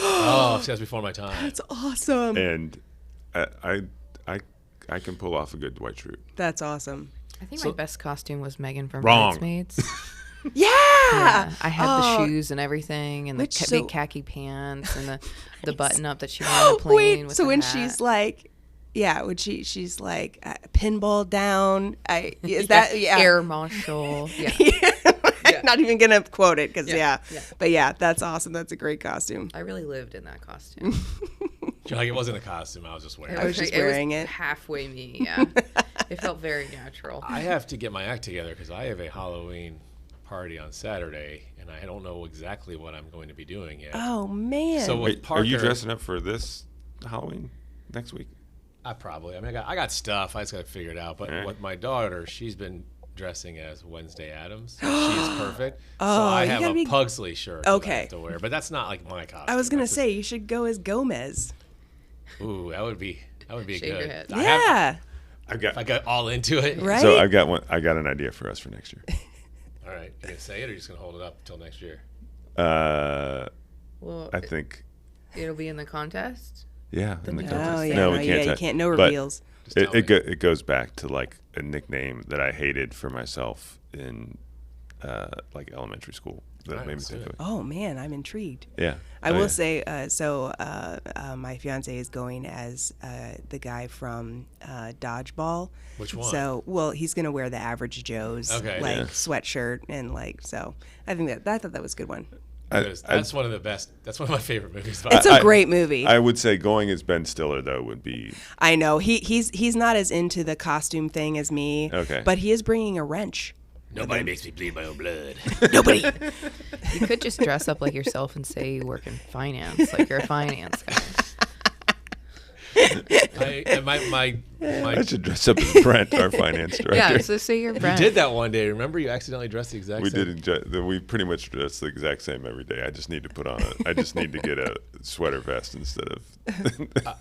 Oh, see, that's before my time. That's awesome. and I can pull off a good Dwight Schrute. That's awesome. I think So- my best costume was Megan from Wrong. Bridesmaids. Yeah. Yeah, I had the shoes and everything, and the Which big so- khaki pants, and the button up that she wore on the plane. Wait, with so the when hat. she's like, yeah, when she's like pinball down, is that yeah? Air Marshal? Yeah. I'm not even gonna quote it because Yeah, yeah. yeah. But yeah, that's awesome. That's a great costume. I really lived in that costume. Like it wasn't a costume; I was just wearing. I was it. just wearing it. Halfway me, yeah. It felt very natural. I have to get my act together because I have a Halloween party on Saturday, and I don't know exactly what I'm going to be doing yet. Oh man. So with Wait, Parker, are you dressing up for this Halloween next week? I probably. I mean, I got stuff. I just got to figure it out. But Alright. with my daughter, she's been dressing as Wednesday Addams. She's perfect. So Oh, I you have gotta a be- Pugsley shirt that I Okay. have to wear, but that's not like my costume. I was gonna That's say you should go as Gomez. just- ooh, that would be Shave your good. head. Yeah. I got all into it. Right. So I got an idea for us for next year. All right, you gonna say it, or you just gonna hold it up until next year? Well, I think, it'll be in the contest. yeah. In the Oh contest. yeah. No, No, we yeah. can't. You tell- can't. No but reveals. Just tell me. It goes back to like a nickname that I hated for myself in like elementary school that Alright, made me let's think do of it. it. Oh man, I'm intrigued. Yeah. I Oh, will yeah. say, my fiance is going as the guy from Dodgeball. Which one? So, well, he's going to wear the Average Joe's Okay. like Yeah. sweatshirt and like so. I think I thought that was a good one. That's one of the best. That's one of my favorite movies. It's a great movie. I would say going as Ben Stiller though would be I know he's not as into the costume thing as me. Okay. But he is bringing a wrench. Nobody makes me bleed my own blood. Nobody. You could just dress up like yourself and say you work in finance, like you're a finance guy. I should dress up as Brent, our finance director. Yeah, so say you're You Brent. did that one day. Remember, you accidentally dressed the exact We same. we pretty much dress the exact same every day. I just need to I just need to get a sweater vest instead of.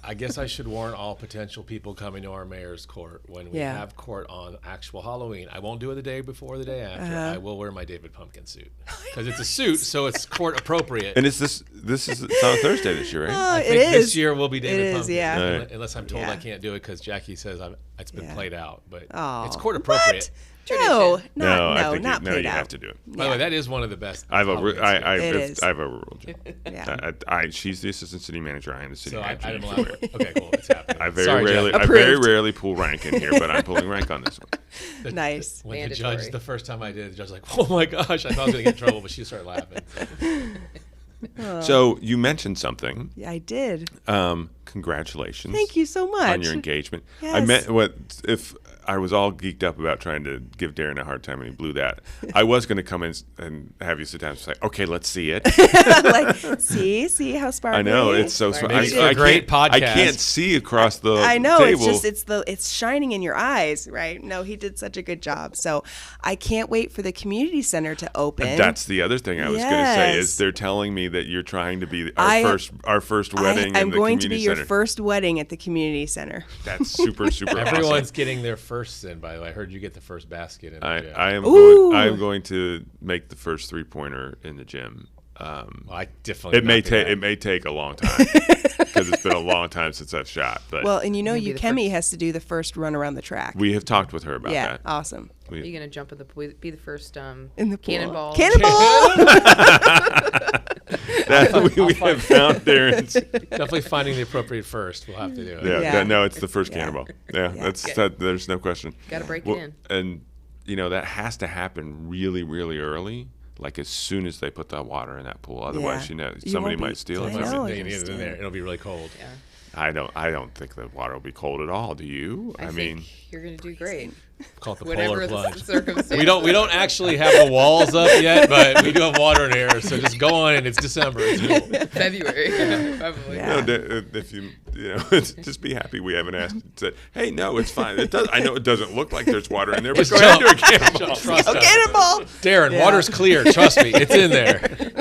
I guess I should warn all potential people coming to our mayor's court when we Yeah. have court on actual Halloween. I won't do it the day before or the day after. Uh-huh. I will wear my David Pumpkin suit because it's a suit, so it's court appropriate. And it's on Thursday this year, right? Oh, I it think is. this year will be David It is, Pumpkin. yeah. Right. Unless I'm told Yeah. I can't do it because Jackie says it's been Yeah. played out. But Oh, it's court appropriate. No, No, not I think not you played you out. have to do it. By the way, that is one of the best. I've Halloween It skits. is. I've overruled you. Yeah. She's the assistant city manager. I am the city So I manager. am You allowed. can wear it. Okay, cool. It's happening. I very Sorry, rarely, Jackie. I very Approved. rarely pull rank in here, but I'm pulling rank on this one. Nice. When Mandatory. the first time I did, the judge was like, oh my gosh, I thought I was going to get in trouble, but she started laughing. So you mentioned something. Yeah, I did. Congratulations. Thank you so much. on your engagement. I Yes. meant what if I was all geeked up about trying to give Darren a hard time and he blew that. I was going to come in and have you sit down and say, "Okay, let's see it." Like, see how sparkly. I know it's so. Makes for a I great can't- I podcast. can't see across the. I know table. it's shining in your eyes, right? No, he did such a good job. So I can't wait for the community center to open. That's the other thing I was going to say is Yes. they're telling me that you're trying to be our first I- wedding. I'm in the going to be community your center. first wedding at the community center. That's super Everyone's awesome. getting their first in, by the way. I heard you get the first basket in the gym. I am Ooh. going. I am going to make the first 3-pointer in the gym. I definitely It may take a long time because it's been a long time since I've shot. But Well, and You'll be the Yukemi has to do the first run around the track. we have talked with her about yeah, that. awesome. Are you gonna jump in the pool? Be the first In the pool. cannonball. Cannonball! We have found Darren's. definitely finding the appropriate first. We'll have to do it. Yeah, Yeah. no, it's the first Yeah. cannonball. Yeah, there's no question. Gotta break Well, it in. And that has to happen really, really early. Like as soon as they put the water in that pool, otherwise, You somebody won't be- might steal it. I from know. you. You need it in there. It'll be really cold. Yeah. I don't think the water will be cold at all. Do you? I mean, think you're gonna do great. Call it the Whatever polar the plunge. circumstance. We don't actually have the walls up yet, but we do have water in here. So just go on, and it's December. It's cool. February, probably. Yeah. if you just be happy we haven't asked. Said, hey, no, it's fine. It does. I know it doesn't look like there's water in there, but Just go ahead and do jump. a cannonball. Trust us. Cannonball! Darren, Yeah. water's clear. Trust me, it's in there.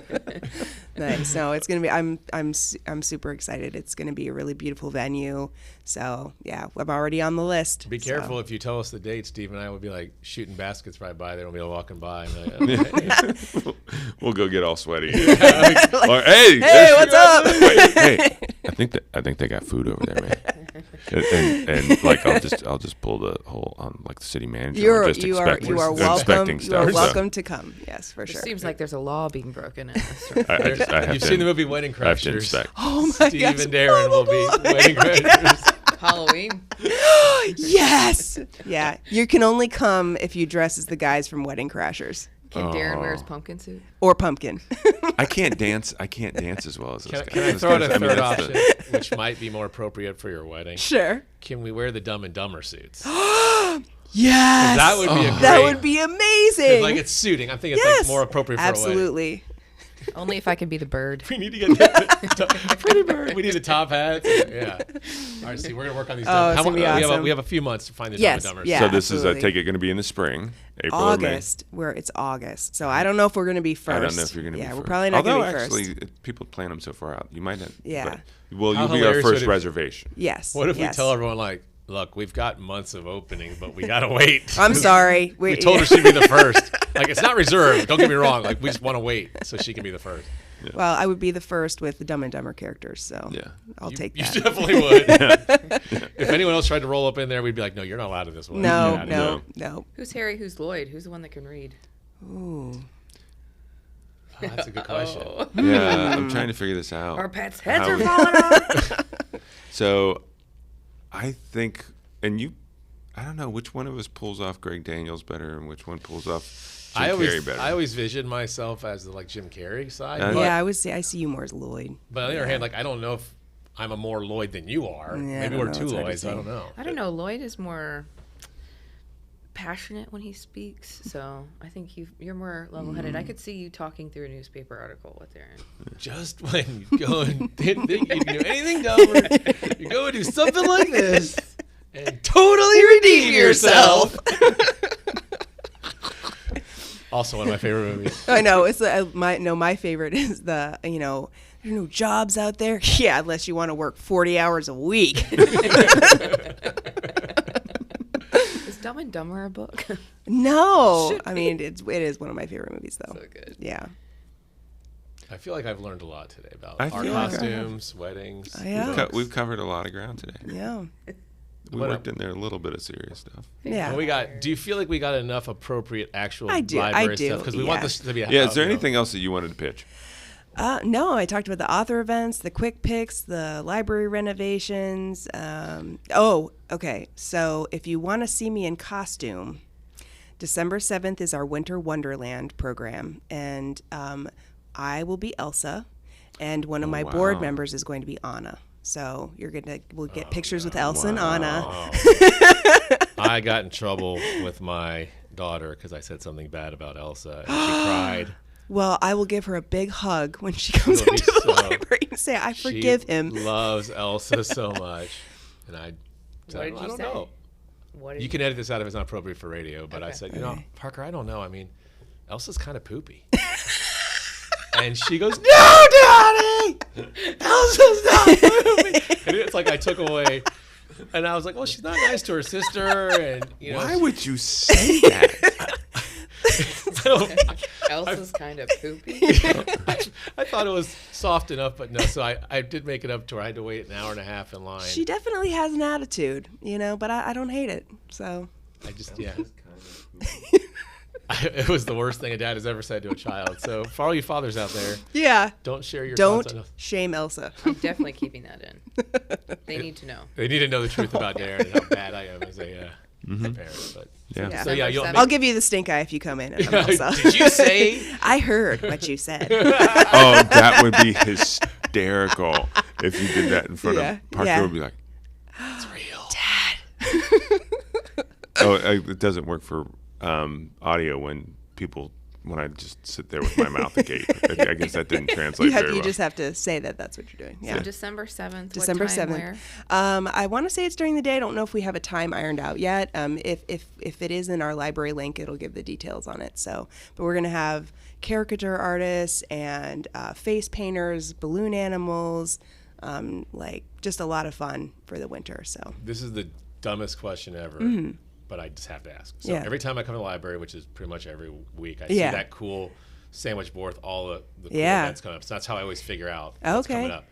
Nice. No, it's gonna be. I'm super excited. It's gonna be a really beautiful venue. So yeah, I'm already on the list. Be so. careful if you tell us the date. Steve and I would be like shooting baskets right by there. We'll be walking by. And like, We'll go get all sweaty. Or, hey, Hey, what's up? Wait, hey, I think they got food over there, man. And like I'll just pull the whole like the city manager. You are expecting welcome. You stuff. are So welcome to come. Yes, for It sure. seems like there's a law being broken in this. Right? I have you've to- seen the movie Wedding I have to Crashers. inspect. Oh my Steve gosh. and Darren will be Wedding Crashers. Halloween. Yes. Yeah. You can only come if you dress as the guys from Wedding Crashers Can Darren wear his pumpkin suit? or Pumpkin. I can't dance as well as those guys. Can I Those throw out guys- a third that's option, which might be more appropriate for your wedding? Sure. Can we wear the Dumb and Dumber suits? Yes. That would be a great. That would be amazing. Like it's suiting. I think it's yes. like more appropriate for a wedding. Absolutely. Only if I can be the bird. We need to get Pretty Bird. We need the top hats. Yeah. All right, see, we're gonna work on these. Oh, it's gonna be awesome. We have a few months to find the Yes, Dumb and Dumbers. yeah. So this is, I absolutely. take it, going to be in the spring, April or May. August, where it's August. So I don't know if we're going to be first. I don't know if you're going to be Yeah, first. we're probably not Although going to be actually, first. people plan them so far out. You might not. Yeah. But, well, How you'll be our hilarious would first it- reservation. Yes. What if yes. we tell everyone like, look, we've got months of opening, but we gotta wait. I'm sorry. We told her she'd be the first. Like it's not reserved. Don't get me wrong. Like we just want to wait so she can be the first. Well, I would be the first with the Dumb and Dumber characters, so Yeah. I'll take You that. definitely would. If anyone else tried to roll up in there, we'd be like, no, you're not allowed in this one. No, Get out of here. no. Who's Harry? Who's Lloyd? Who's the one that can read? Ooh. Oh, that's a good question. Oh. Yeah, I'm trying to figure this out. Our pets' heads How are we- falling off. So, I think, and I don't know which one of us pulls off Greg Daniels better and which one pulls off Jim Carrey better. I always vision myself as the like Jim Carrey side. Uh, but, Yeah, I see you more as Lloyd. but on the other hand, like I don't know if I'm a more Lloyd than you are. Yeah, I Maybe don't we're know. two It's hard to Lloyds. I say. don't know. I don't know. Lloyd is more passionate when he speaks, so I think you're more level-headed. I could see you talking through a newspaper article with Darren. Just when you go and didn't think you can do anything dumber, you go and do something like this and totally redeem yourself. Also, one of my favorite movies. I know it's my favorite is the there's no jobs out there. Yeah, unless you want to work 40 hours a week. Is Dumb and Dumber a book? No, I mean it is one of my favorite movies though. So good. Yeah. I feel like I've learned a lot today about I our feel like I costumes, weddings. Yeah. We've covered a lot of ground today. Yeah. We What worked in there a little bit of serious stuff. Yeah. And do you feel like we got enough appropriate actual I do, library I do, stuff? Because we want yeah. this to be a Yeah, is there anything else that you wanted to pitch? No, I talked about the author events, the quick picks, the library renovations. Okay. So if you want to see me in costume, December 7th is our Winter Wonderland program, and I will be Elsa, and one of my board wow. members is going to be Anna. So we'll get pictures with Elsa and Anna. I got in trouble with my daughter because I said something bad about Elsa, and she cried. Well, I will give her a big hug when she comes It'll be into the so- library and say, I forgive She him. loves Elsa so much, and I said, What did I you don't say? know. What did You can edit this out if it's not appropriate for radio, but I Okay. said, Parker, I don't know. I mean, Elsa's kind of poopy. And she goes, no, Daddy! Elsa's not poopy! And it's like I took away, and I was like, well, she's not nice to her sister, and Why would you say that? Elsa's kind of poopy. I thought it was soft enough, but no. So I did make it up to her. I had to wait an hour and a half in line. She definitely has an attitude, but I don't hate it. So I just, yeah. It was the worst thing a dad has ever said to a child. So for all you fathers out there, yeah, don't share your don't thoughts on shame Elsa. I'm definitely keeping that in. They need to know. They need to know the truth about Darren and how bad I am as a parent. But Yeah. so yeah, you'll I'll give you the stink eye if you come in. And I'm Elsa. Did you say? I heard what you said. Oh, that would be hysterical if you did that in front of Parker. Yeah. Would be like, It's real. Dad. oh, it doesn't work for audio when I just sit there with my mouth agape. I guess that didn't translate very well. You just have to say that that's what you're doing. Yeah. So December 7th. December what time, 7th. Where? I want to say it's during the day. I don't know if we have a time ironed out yet. If it is in our library link, it'll give the details on it. So, but we're gonna have caricature artists and face painters, balloon animals, like just a lot of fun for the winter. So This is the dumbest question ever. But I just have to ask. So Yeah. every time I come to the library, which is pretty much every week, I see Yeah. that cool sandwich board with all the cool Yeah. events coming up. So that's how I always figure out what's Okay. coming up.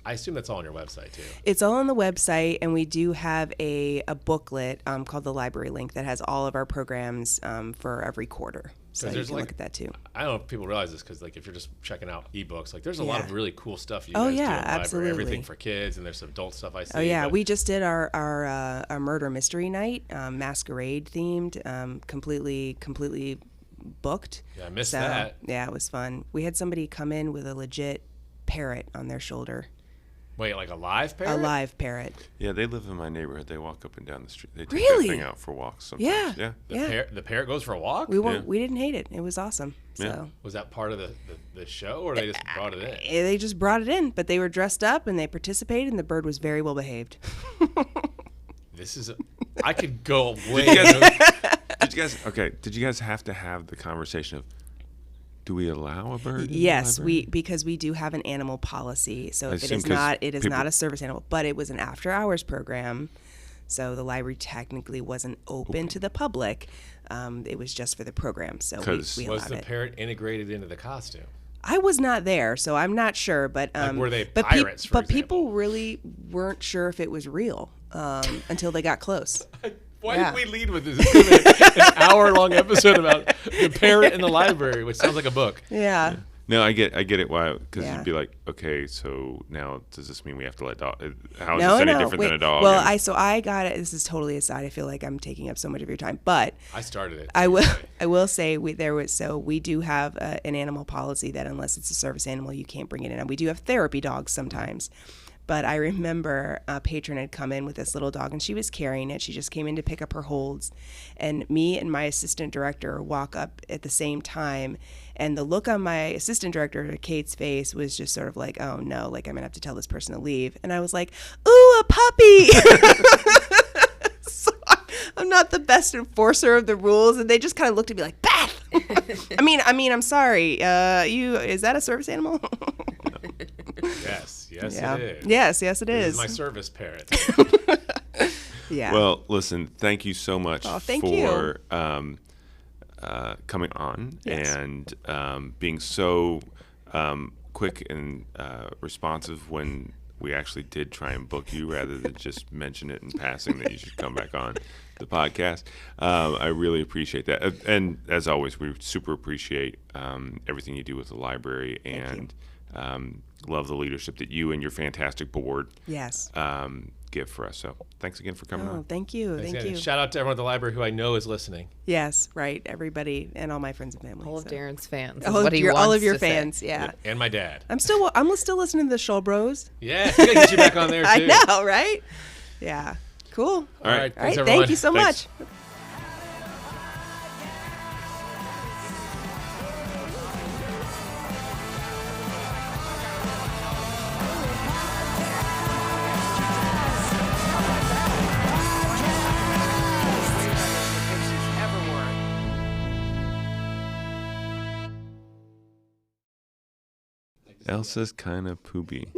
I assume that's all on your website too. it's all on the website, and we do have a booklet called the Library Link that has all of our programs for every quarter. So you there's can like- look at that too. I don't know if people realize this because like if you're just checking out ebooks, like there's a lot Yeah. of really cool stuff you Oh, guys do yeah, in the library. absolutely. Everything for kids, and there's some adult stuff I see. Oh yeah, but we just did our murder mystery night, masquerade themed, completely booked. Yeah, I missed So, that. Yeah, it was fun. We had somebody come in with a legit parrot on their shoulder, Wait, like a live parrot? a live parrot. Yeah, they live in my neighborhood. They walk up and down the street. They take Really? that thing out for walks sometimes. Yeah. Yeah. Yeah. The parrot goes for a walk? We didn't hate it. It was awesome. So. Yeah. Was that part of the show, or they just brought it in? They just brought it in, but they were dressed up and they participated, and the bird was very well behaved. I could go way. Did you guys have to have the conversation of, do we allow a bird? in the Yes, library? because we do have an animal policy. So I if assume 'cause it is people- not a service animal, but it was an after hours program. So the library technically wasn't open to the public. It was just for the program. So 'Cause we Was allowed the it. parrot integrated into the costume? I was not there, so I'm not sure. But were they but pirates, for but people example? really weren't sure if it was real until they got close. Why Yeah. did we lead with this? It's been an hour-long episode about the parrot in the library, which sounds like a book. Yeah. No, I get it. Why? Because Yeah. you'd be like, okay, so now does this mean we have to let dog? How is No, this any no. different Wait. than a dog? Well, And- I got it. This is totally aside. I feel like I'm taking up so much of your time, but I started it. I will say we do have an animal policy that unless it's a service animal, you can't bring it in. And we do have therapy dogs sometimes. But I remember a patron had come in with this little dog, and she was carrying it. She just came in to pick up her holds. And me and my assistant director walk up at the same time. And the look on my assistant director, Kate's face, was just sort of like, oh, no, like I'm going to have to tell this person to leave. And I was like, ooh, a puppy. So I'm not the best enforcer of the rules. And they just kind of looked at me like, Beth. I mean, I'm sorry. Is that a service animal? Yes, Yeah. it is. Yes, it This is. is my service parrot. Yeah. Well, listen, thank you so much thank for coming on Yes. and being so quick and responsive when we actually did try and book you rather than just mention it in passing that you should come back on the podcast. I really appreciate that. And as always, we super appreciate everything you do with the library and love the leadership that you and your fantastic board Yes. give for us. So thanks again for coming Oh, on. thank you. Thanks, Thank Andy. you. Shout out to everyone at the library who I know is listening. Yes, right. Everybody and all my friends and family. All of so. Darren's fans. Is All what he of wants your to say. fans. Yeah. And my dad. I'm still listening to the Shoal Bros. Yeah, we gotta get you back on there too. I know, right? Yeah. Cool. All right. All right, All right. Thanks, everyone. Thank you so Thanks. much. Elsa's kind of poopy.